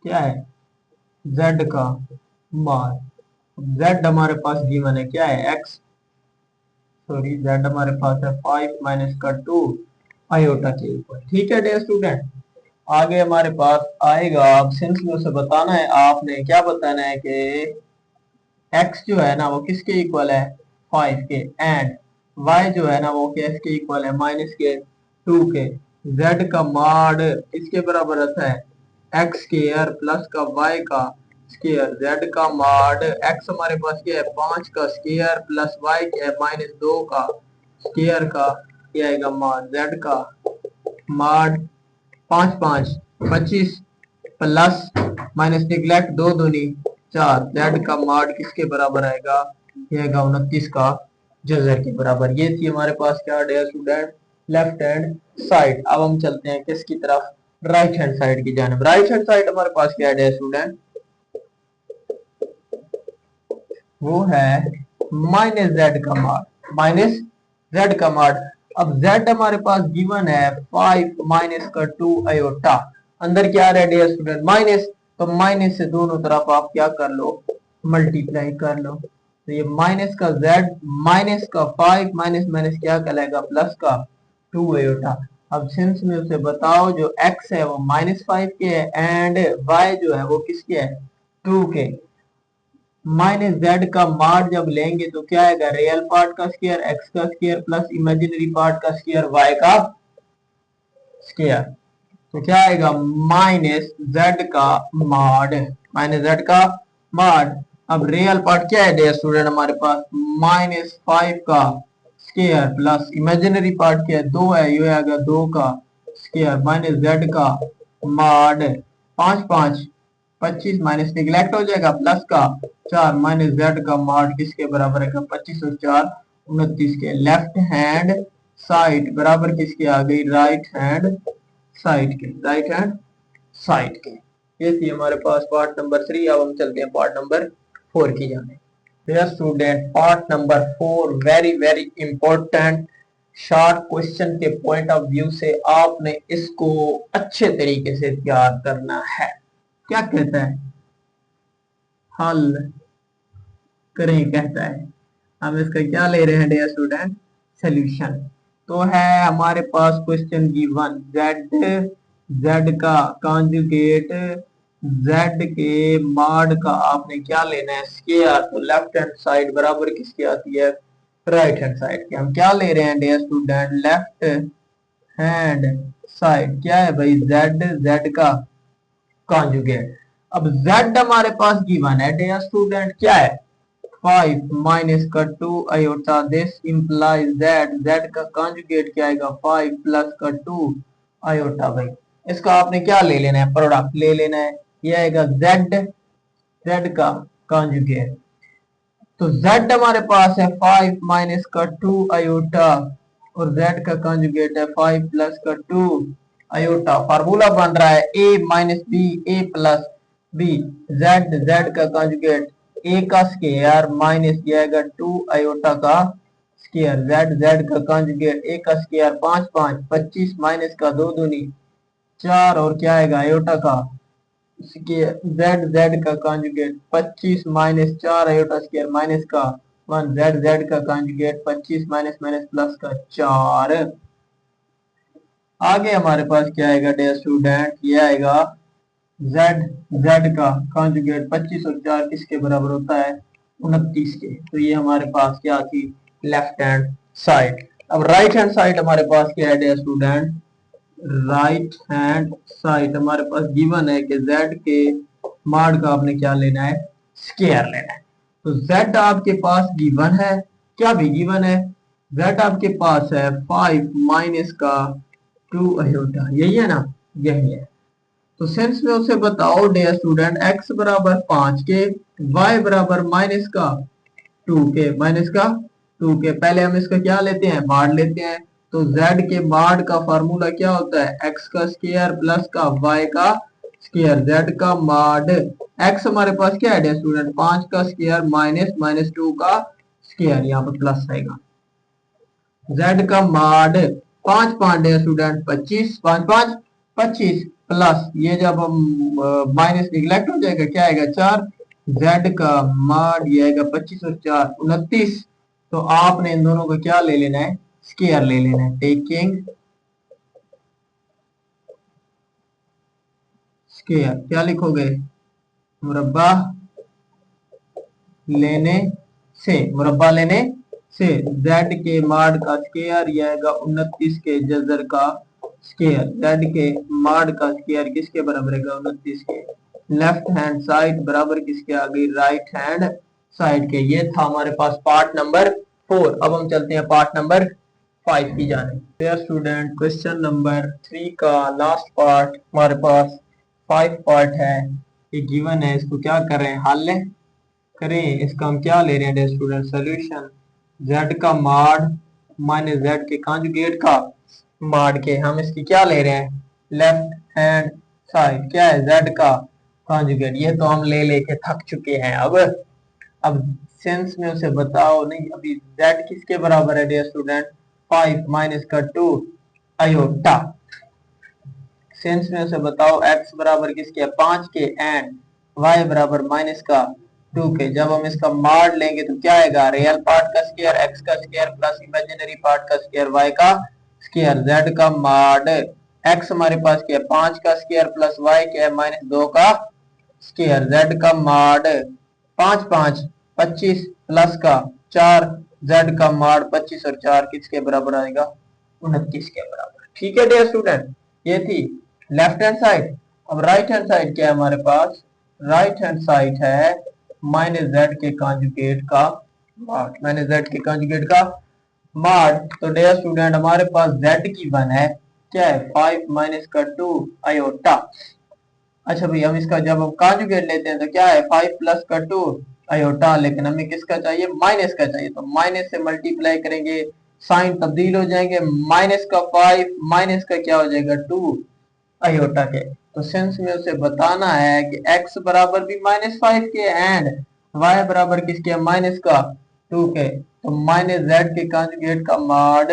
क्या है, z का मॉड, z हमारे पास गिवन है क्या है, x, सॉरी z हमारे पास है 5 माइनस का 2 आयोटा के ऊपर। ठीक है डियर स्टूडेंट, आगे हमारे पास आएगा, अब सिंस में उसे बताना है, आपने क्या बताना है कि x जो है ना वो किसके इक्वल है, 5 के, एंड y जो है ना वो किसके इक्वल है, माइनस के 2 के। z का मॉड इसके बराबर आता है x स्क्वायर प्लस का y का स्क्वायर। z का मॉड x हमारे पास क्या है, 5 का स्क्वायर प्लस y क्या है, माइनस 2 का स्क्वायर का, क्या आएगा मॉड, z का मॉड 5 5 25 प्लस माइनस निगलेक्ट 2 दूनी 4, z का मॉड किसके बराबर आएगा, ये आएगा 29 का जजर के बराबर। ये थी हमारे पास क्या dear student, left hand side. अब हम चलते हैं किसकी तरफ, राइट हैंड साइड की जानब। राइट हैंड साइड हमारे पास क्या है डियर स्टूडेंट, वो है माइनस z का मॉड, माइनस z का मॉड। अब z हमारे पास गिवन है 5 माइनस का 2 आयोटा, अंदर क्या आ रहा है डियर स्टूडेंट, माइनस, तो माइनस से दोनों तरफ आप क्या कर लो, मल्टीप्लाई कर लो। तो ये माइनस का z, माइनस का 5 माइनस माइनस क्या कहलाएगा, प्लस का 2 आयोटा। अब सिंस में उसे बताओ जो x है वो -5 के है एंड y जो है वो किसके है, 2 के। माइनस जेड का मॉड जब लेंगे तो क्या आएगा, रियल पार्ट का स्क्वायर एक्स का स्क्वायर प्लस इमेजिनरी पार्ट का स्क्वायर वाई का स्क्वायर, तो क्या आएगा माइनस जेड का मॉड, माइनस जेड का मॉड। अब रियल पार्ट क्या है डियर स्टूडेंट हमारे पास, -5 का स्क्वायर प्लस इमेजिनरी पार्ट क्या है, 2 है, ये आएगा 2 का स्क्वायर माइनस जेड का मॉड। 5 5 25 माइनस निगलेक्ट हो जाएगा, प्लस का 4 माइनस जेड का मॉड किसके बराबर है, 25 और 4 29 के। लेफ्ट हैंड साइड बराबर किसके आ गई, राइट हैंड साइड के, राइट हैंड साइड के। ये थी हमारे पास पार्ट नंबर 3। अब हम चलते हैं पार्ट नंबर 4 की जाने। Dear student, part number 4 very very important, short question के पॉइंट ऑफ व्यू से आपने इसको अच्छे तरीके से तैयार करना है। क्या कहता है, हल करें कहता है, हम इसका क्या ले रहे हैं डियर स्टूडेंट, सॉल्यूशन। तो है हमारे पास क्वेश्चन गिवन, z का कॉन्जुगेट, z के मॉड का आपने क्या लेना है, स्क्वायर। तो लेफ्ट हैंड साइड बराबर किसकी आती है, राइट हैंड साइड के। हम क्या ले रहे हैं dear student, left hand side क्या है भाई, z का कॉन्जुगेट। अब z हमारे पास गिवन है डियर स्टूडेंट क्या है, 5 माइनस का 2 iota, this implies that z का कॉन्जुगेट क्या आएगा, 5 प्लस का 2 आयोटा। भाई इसका आपने क्या ले लेना है, प्रोडक्ट ले लेना है, ये आएगा z का कॉन्जुगेट। तो z हमारे पास है 5 माइनस का 2 आयोटा और z का कॉन्जुगेट है 5 प्लस का 2 आयोटा। फार्मूला बन रहा है a minus B, a plus B, z का कॉन्जुगेट a का स्क्वायर माइनस जाएगा 2 आयोटा का स्क्वायर, z का कॉन्जुगेट a का स्क्वायर 5 5 25 माइनस का 2 दूनी 4 और क्या आएगा आयोटा का z का conjugate 25 minus 4 iota square minus का 1, z का कॉन्जुगेट 25 माइनस माइनस प्लस का 4। आगे हमारे पास क्या आएगा डियर स्टूडेंट, ये आएगा z का कॉन्जुगेट 25 और 4 किसके बराबर होता है, 29 के। तो ये हमारे पास क्या थी, लेफ्ट हैंड साइड। अब राइट हैंड साइड हमारे पास क्या है dear student, right hand side हमारे पास गिवन है कि z के मॉड का आपने क्या लेना है, स्क्वायर लेना है। तो z आपके पास गिवन है, क्या भी गिवन है, z आपके पास है 5 माइनस का 2 आयोटा, यही है ना, यही है। तो सेंस में उसे बताओ डियर स्टूडेंट, x बराबर 5 के, y बराबर माइनस का 2 के, माइनस का 2 के। पहले हम इसका क्या लेते हैं, मॉड लेते हैं। तो z के मॉड का फार्मूला क्या होता है, x का स्क्वायर प्लस का y का स्क्वायर, z का मॉड, x हमारे पास क्या है स्टूडेंट 5 का स्क्वायर माइनस माइनस 2 का स्क्वायर, यहाँ पर प्लस आएगा, z का मॉड 5 5 है स्टूडेंट 25, 5 5 25 प्लस ये जब हम माइनस निगलेक्ट हो जाएगा क्या आएगा 4, z का मॉड ये आएगा 25 और 4 29। तो आपने इन दोनों को क्या ले लेना है, स्क्वायर ले लेना है, टेकिंग स्क्वायर, क्या लिखोगे, मुरब्बा लेने से, मुरब्बा लेने से z के मॉड का स्क्वायर ये आएगा 29 के जजर का स्क्वायर, z के मॉड का स्क्वायर किसके बराबर है 29 के, लेफ्ट हैंड साइड बराबर किसके आ गई, राइट हैंड साइड के। ये था हमारे पास पार्ट नंबर 4। अब हम चलते हैं पार्ट नंबर 5 की जाने। डियर स्टूडेंट, क्वेश्चन नंबर 3 का लास्ट पार्ट हमारे पास 5 पार्ट है, ये गिवन है, इसको क्या कर रहे हैं, हल करें। इसका हम क्या ले रहे हैं स्टूडेंट, सोल्यूशन, z का मॉड माइनस z के कॉन्जुगेट का मॉड के हम इसकी क्या ले रहे हैं, लेफ्ट हैंड साइड क्या है z का कॉन्जुगेट। ये तो हम ले लेके थक चुके हैं। अब सेंस में उसे बताओ नहीं, अभी z किसके बराबर है डियर स्टूडेंट, 5 माइनस का 2 आयोटा। सेंस में उसे बताओ x बराबर किसके 5 के एंड y बराबर माइनस का 2 के। जब हम इसका मॉड लेंगे तो क्या आएगा, रियल पार्ट का स्क्वायर x का स्क्वायर प्लस इमेजिनरी पार्ट का स्क्वायर y का स्क्वायर, z का मॉड x हमारे पास क्या है 5 का स्क्वायर प्लस y क्या है माइनस 2 का स्क्वायर, z का मॉड 5 5 25 प्लस का 4, z का मॉड 25 और 4 किसके बराबर आएगा 29 के बराबर। ठीक है डियर स्टूडेंट, ये थी लेफ्ट हैंड साइड। अब राइट हैंड साइड क्या है हमारे पास, राइट हैंड साइड है माइनस जेड के कॉन्जुगेट का मॉड, माइनस जेड के कॉन्जुगेट का मॉड। तो डियर स्टूडेंट हमारे पास जेड की वन है क्या है 5 माइनस का 2 आयोटा। अच्छा भाई, हम इसका जब हम कॉन्जुगेट लेते हैं तो क्या है 5 प्लस का 2 आयोटा, लेकिन हमें किसका चाहिए, माइनस का चाहिए। तो माइनस से मल्टीप्लाई करेंगे, साइन तब्दील हो जाएंगे, माइनस का 5 माइनस का क्या हो जाएगा 2 आयोटा के। तो सेंस में उसे बताना है कि x बराबर भी -5 के एंड y बराबर किसके माइनस का 2 के। तो माइनस z के कॉन्जुगेट का मॉड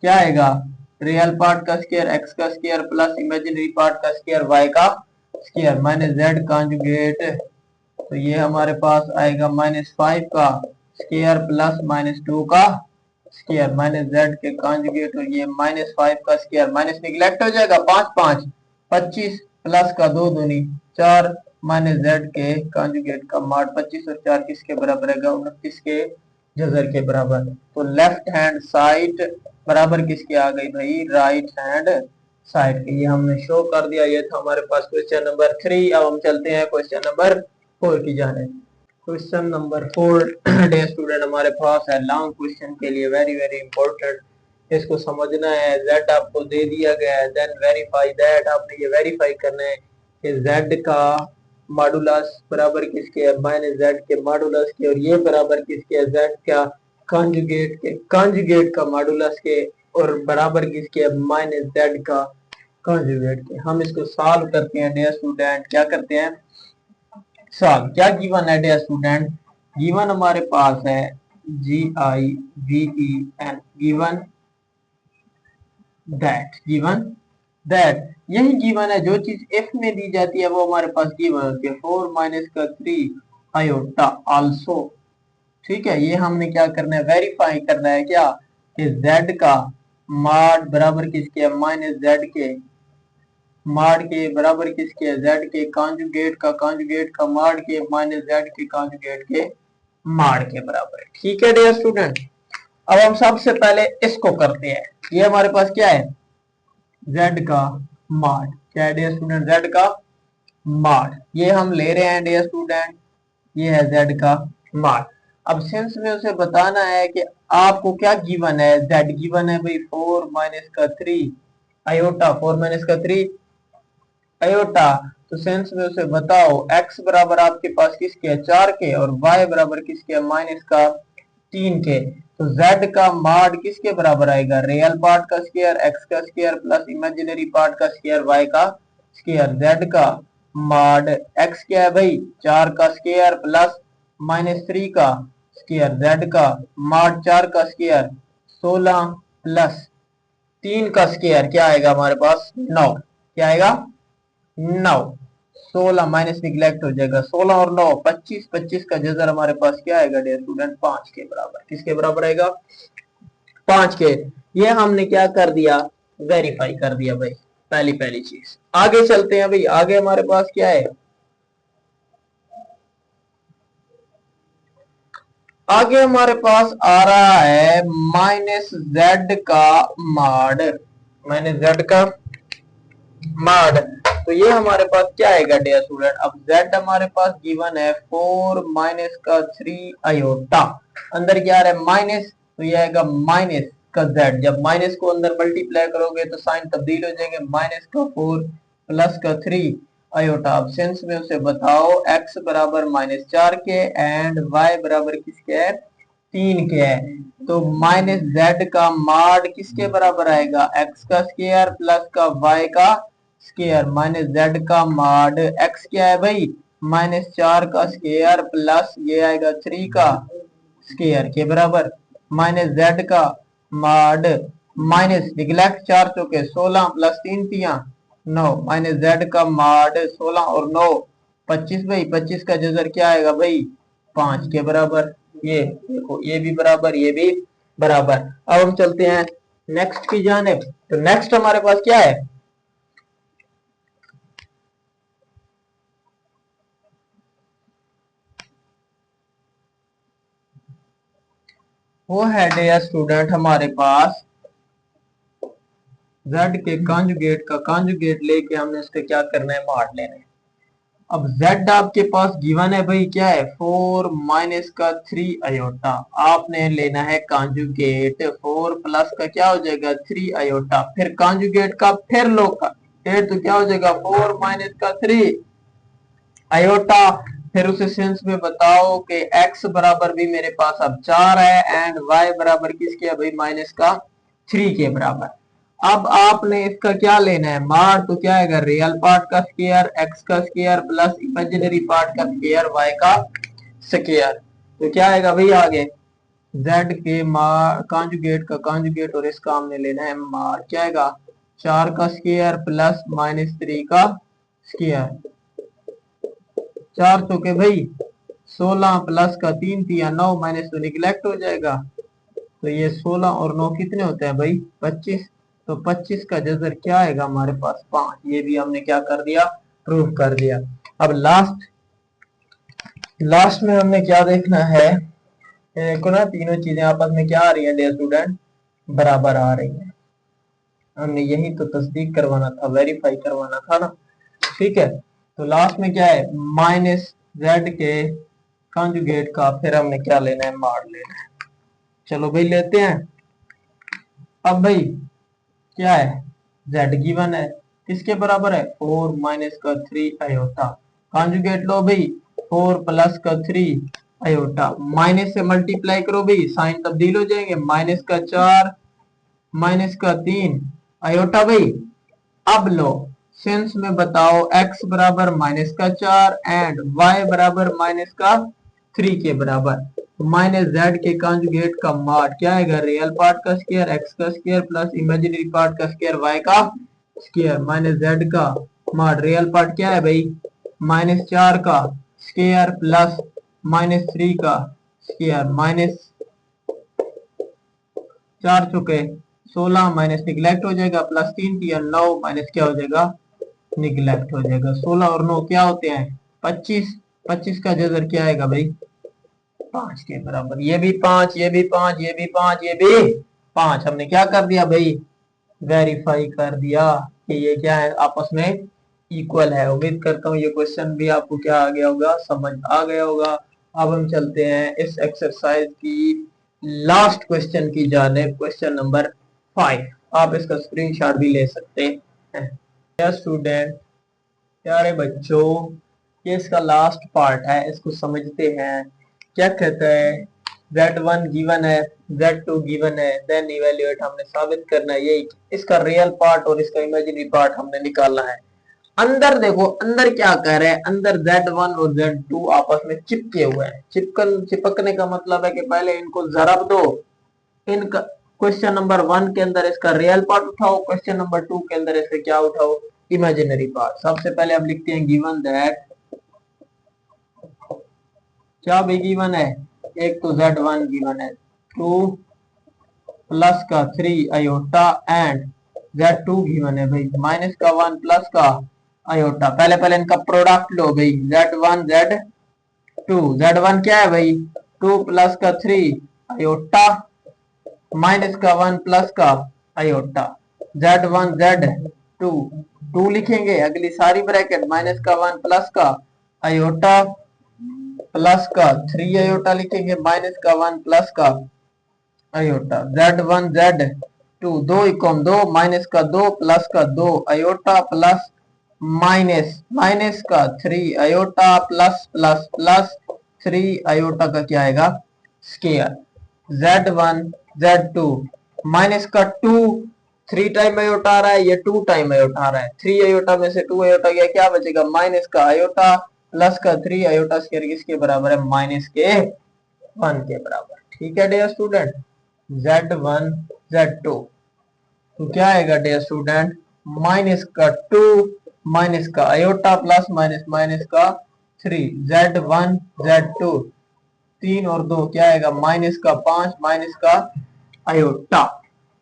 क्या आएगा, रियल पार्ट का स्क्वायर x का स्क्वायर प्लस इमेजिनरी पार्ट का स्क्वायर y का स्क्वायर माइनस z कॉन्जुगेट। तो ये हमारे पास आएगा -5 का स्क्वायर प्लस -2 का स्क्वायर माइनस z के कॉन्जुगेट, और ये -5 का स्क्वायर माइनस निगलेक्ट हो जाएगा 5 5 25 प्लस का 2 दूनी 4 माइनस z के कॉन्जुगेट का मॉड 25 और 4 किसके बराबर है 29 के जजर के बराबर। तो लेफ्ट हैंड साइड बराबर किसके आ गई भाई, राइट हैंड साइड के। ये हमने शो कर दिया। ये था हमारे पास क्वेश्चन नंबर 3। अब हम चलते हैं क्वेश्चन नंबर 4 की जाने। क्वेश्चन नंबर 4 डे स्टूडेंट हमारे पास है लॉन्ग क्वेश्चन के लिए वेरी वेरी इंपॉर्टेंट। इसको समझना है, z आपको दे दिया गया है, देन वेरीफाई दैट, आपने ये वेरीफाई करना है कि z का मॉडुलस बराबर किसके है माइनस z के मॉडुलस के, और ये बराबर किसके है z का कॉन्जुगेट के, कॉन्जुगेट का मॉडुलस के, और बराबर किसके है माइनस z का कॉन्जुगेट के। हम इसको सॉल्व करते हैं डियर स्टूडेंट। क्या करते हैं, सॉल्व। क्या गिवन है डियर स्टूडेंट, गिवन हमारे पास है GIVEN, गिवन दैट, यही गिवन है। जो चीज इफ में दी जाती है वो हमारे पास गिवन होती है। 4 माइनस का 3 आयोटा आल्सो। ठीक है, ये हमने क्या करना है, वेरीफाई करना है क्या कि z का मॉड बराबर किसके है माइनस z के मॉड के बराबर किसके है z के कॉन्जुगेट का मॉड के माइनस z के कॉन्जुगेट के मॉड के बराबर है। ठीक है डियर स्टूडेंट, अब हम सबसे पहले इसको करते हैं। ये हमारे पास क्या है, z का मॉड, क्या है डियर स्टूडेंट, z का मॉड, ये हम ले रहे हैं डियर स्टूडेंट, ये है z का मॉड। अब सेंस में उसे बताना है कि आपको क्या गिवन है, z गिवन है भाई 4 माइनस का 3 आयोटा, 4 माइनस का 3 आयोटा। तो सेंस में उसे बताओ x बराबर आपके पास किसके है 4 के, और y बराबर किसके है माइनस का 3 के। तो z का मॉड किसके बराबर आएगा, रियल पार्ट का स्क्वायर x का स्क्वायर प्लस इमेजिनरी पार्ट का स्क्वायर y का स्क्वायर। z का मॉड x क्या है भाई, 4 का स्क्वायर प्लस -3 का स्क्वायर। z का मॉड 4 का स्क्वायर 16 प्लस 3 का स्क्वायर क्या आएगा हमारे पास 9। क्या आएगा 9। 16 माइनस निगलेक्ट हो जाएगा, 16 और 9 25, 25 का जजर हमारे पास क्या आएगा डियर स्टूडेंट 5 के बराबर। किसके बराबर आएगा 5 के। ये हमने क्या कर दिया, वेरीफाई कर दिया भाई, पहली चीज। आगे चलते हैं भाई, आगे हमारे पास क्या है, आगे हमारे पास आ रहा है -z का मॉड, -z का मॉड। तो ये हमारे पास क्या आएगा डियर स्टूडेंट, अब z हमारे पास गिवन है 4 माइनस का 3 आयोटा, अंदर क्या आ रहा है माइनस, तो ये आएगा माइनस का z। जब माइनस को अंदर मल्टीप्लाई करोगे तो साइन तब्दील हो जाएंगे, माइनस का 4 प्लस का 3 आयोटा। अब सेंस में उसे बताओ x बराबर -4 के एंड y बराबर किसके है 3 के है। तो -z का मॉड किसके बराबर आएगा, x का स्क्वायर प्लस का y का स्क्वायर। -z का मॉड x क्या है भाई, -4 का स्क्वायर प्लस ये आएगा 3 का स्क्वायर के बराबर। -z का मॉड माइनस निगलेक्ट 4 चौके 16 प्लस 3 तिया 9, -z का मॉड 16 और 9 25 भाई, 25 का जजर क्या आएगा भाई 5 के बराबर। ये देखो ये भी बराबर ये भी बराबर। अब हम चलते हैं नेक्स्ट की जानिब। तो नेक्स्ट हमारे पास क्या है, वो है डियर स्टूडेंट हमारे पास z के कॉन्जुगेट का कॉन्जुगेट लेके हमने इसके क्या करना है मॉड लेना है। अब z आपके पास गिवन है भाई क्या है 4 माइनस का 3 आयोटा, आपने लेना है कॉन्जुगेट 4 प्लस का क्या हो जाएगा 3 आयोटा, फिर कॉन्जुगेट का फिर लो का तो क्या हो जाएगा 4 माइनस का 3 आयोटा। फिर उसे सेंस में बताओ कि x बराबर भी मेरे पास अब 4 है एंड y बराबर किसके है भाई माइनस का 3 के बराबर। अब आपने इसका क्या लेना है मॉड, तो क्या आएगा रियल पार्ट का स्क्वायर x का स्क्वायर प्लस इमेजिनरी पार्ट का स्क्वायर y का स्क्वायर। तो क्या आएगा भाई आगे z के कॉन्जुगेट का कॉन्जुगेट और इसका हमने लेना है मॉड। क्या आएगा 4 का स्क्वायर प्लस -3 का स्क्वायर। 4 चौके भाई 16 प्लस का 3 तिया 9 माइनस तो निगलेक्ट हो जाएगा, तो ये 16 और 9 कितने होते हैं भाई 25। तो 25 का जजर क्या आएगा हमारे पास 5। ये भी हमने क्या कर दिया प्रूव कर दिया। अब लास्ट में हमने क्या देखना है, देखो ना तीनों चीजें आपस में क्या आ रही है डियर स्टूडेंट बराबर आ रही है। हमने यही तो तस्दीक करवाना था, वेरीफाई करवाना था ना, ठीक है। तो लास्ट में क्या है -z के कॉन्जुगेट का फिर हमने क्या लेना है मॉड लेना है। चलो भाई लेते हैं। अब भाई क्या है z गिवन है किसके बराबर है 4 माइनस का 3 आयोटा, कॉन्जुगेट लो भाई 4 प्लस का 3 आयोटा, माइनस से मल्टीप्लाई करो भाई साइन तब्दील हो जाएंगे, माइनस का 4 माइनस का 3 आयोटा भाई। अब लो सेंस में बताओ x बराबर माइनस का 4 एंड y बराबर माइनस का 3 के बराबर। -z के कॉन्जुगेट का मॉड क्या आएगा रियल पार्ट का स्क्वायर x का स्क्वायर प्लस इमेजिनरी पार्ट का स्क्वायर y का स्क्वायर। -z का मॉड रियल पार्ट क्या है भाई -4 का स्क्वायर प्लस -3 का स्क्वायर, -4 चुके 16 माइनस निगलेक्ट हो जाएगा प्लस 3 या 9 माइनस क्या हो जाएगा निगलेक्ट हो जाएगा। 16 और 9 क्या होते हैं 25, 25 का जजर क्या आएगा भाई 5 के बराबर। ये भी 5 ये भी 5 ये भी 5 ये भी 5। हमने क्या कर दिया भाई वेरीफाई कर दिया कि ये क्या है आपस में इक्वल है। उम्मीद करता हूँ ये क्वेश्चन भी आपको क्या आ गया होगा समझ आ गया होगा। अब हम चलते हैं इस एक्सरसाइज की लास्ट क्वेश्चन की जानिब, क्वेश्चन नंबर 5। आप इसका स्क्रीनशॉट भी ले सकते हैं। स्टूडेंट प्यारे बच्चों ये इसका लास्ट पार्ट है, इसको समझते हैं। क्या कहता है z1 गिवन है, z2 गिवन है, देन इवेल्युएट हमने साबित करना है, ये इसका रियल पार्ट और इसका इमेजिनरी पार्ट हमने निकालना है। अंदर देखो, अंदर क्या कह रहे हैं, अंदर z1 और z2 आपस में चिपके हुए हैं। चिपकने का मतलब है कि पहले इनको जरब दो, इनका क्वेश्चन नंबर 1 के अंदर इसका रियल पार्ट उठाओ, क्वेश्चन नंबर 2 के अंदर इससे क्या उठाओ, इमेजिनरी पार्ट। सबसे पहले हम लिखते हैं गिवन दैट, क्या भी गिवन है, एक तो z1 गिवन है 2 प्लस का 3 आयोटा एंड z2 गिवन है भाई माइनस का 1 प्लस का आयोटा। पहले पहले इनका प्रोडक्ट लो भाई, z1 z2, z1 क्या है भाई 2 प्लस का 3 आयोटा माइनस का 1 प्लस का आयोटा, z1 z2 2 लिखेंगे, अगली सारी ब्रैकेट माइनस का 1 प्लस का आयोटा प्लस का 3 आयोटा लिखेंगे, माइनस का 1 प्लस का iota, z1 z2 2 equal 2 minus का 2 प्लस का 2 आयोटा प्लस माइनस का 3 iota plus plus plus 3 iota का क्या आएगा स्क्वायर, z1 z2 माइनस का 2 3 टाइम आयोटा आ रहा है, ये 2 टाइम आयोटा आ रहा है, 3 आयोटा में से 2 आयोटा गया, क्या बचेगा माइनस का आयोटा प्लस का 3 आयोटा स्क्वायर किसके बराबर है माइनस के 1 के बराबर। ठीक है डियर स्टूडेंट, z1 z2 तो क्या आएगा डियर स्टूडेंट माइनस का 2 माइनस का आयोटा प्लस माइनस माइनस का 3, z1 z2 3 और 2 क्या आएगा माइनस का 5 माइनस का आयोटा।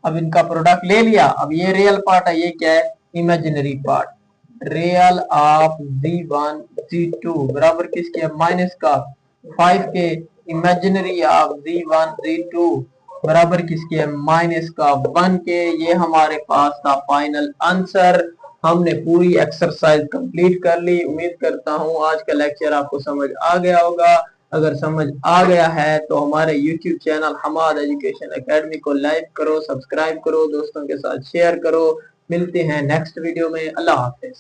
अब इनका प्रोडक्ट ले लिया, अब ये रियल पार्ट है, ये क्या है imaginary part, real of z1 z2 बराबर किसके माइनस का 5 के, इमेजिनरी ऑफ z1 z2 बराबर किसके है माइनस का 1 के। ये हमारे पास था फाइनल आंसर। हमने पूरी एक्सरसाइज कंप्लीट कर ली। उम्मीद करता हूँ आज का लेक्चर आपको समझ आ गया होगा। अगर समझ आ गया है तो हमारे YouTube channel Hamad education academy को लाइक करो, सब्सक्राइब करो, दोस्तों के साथ शेयर करो। मिलते हैं नेक्स्ट वीडियो में। अल्लाह हाफिज।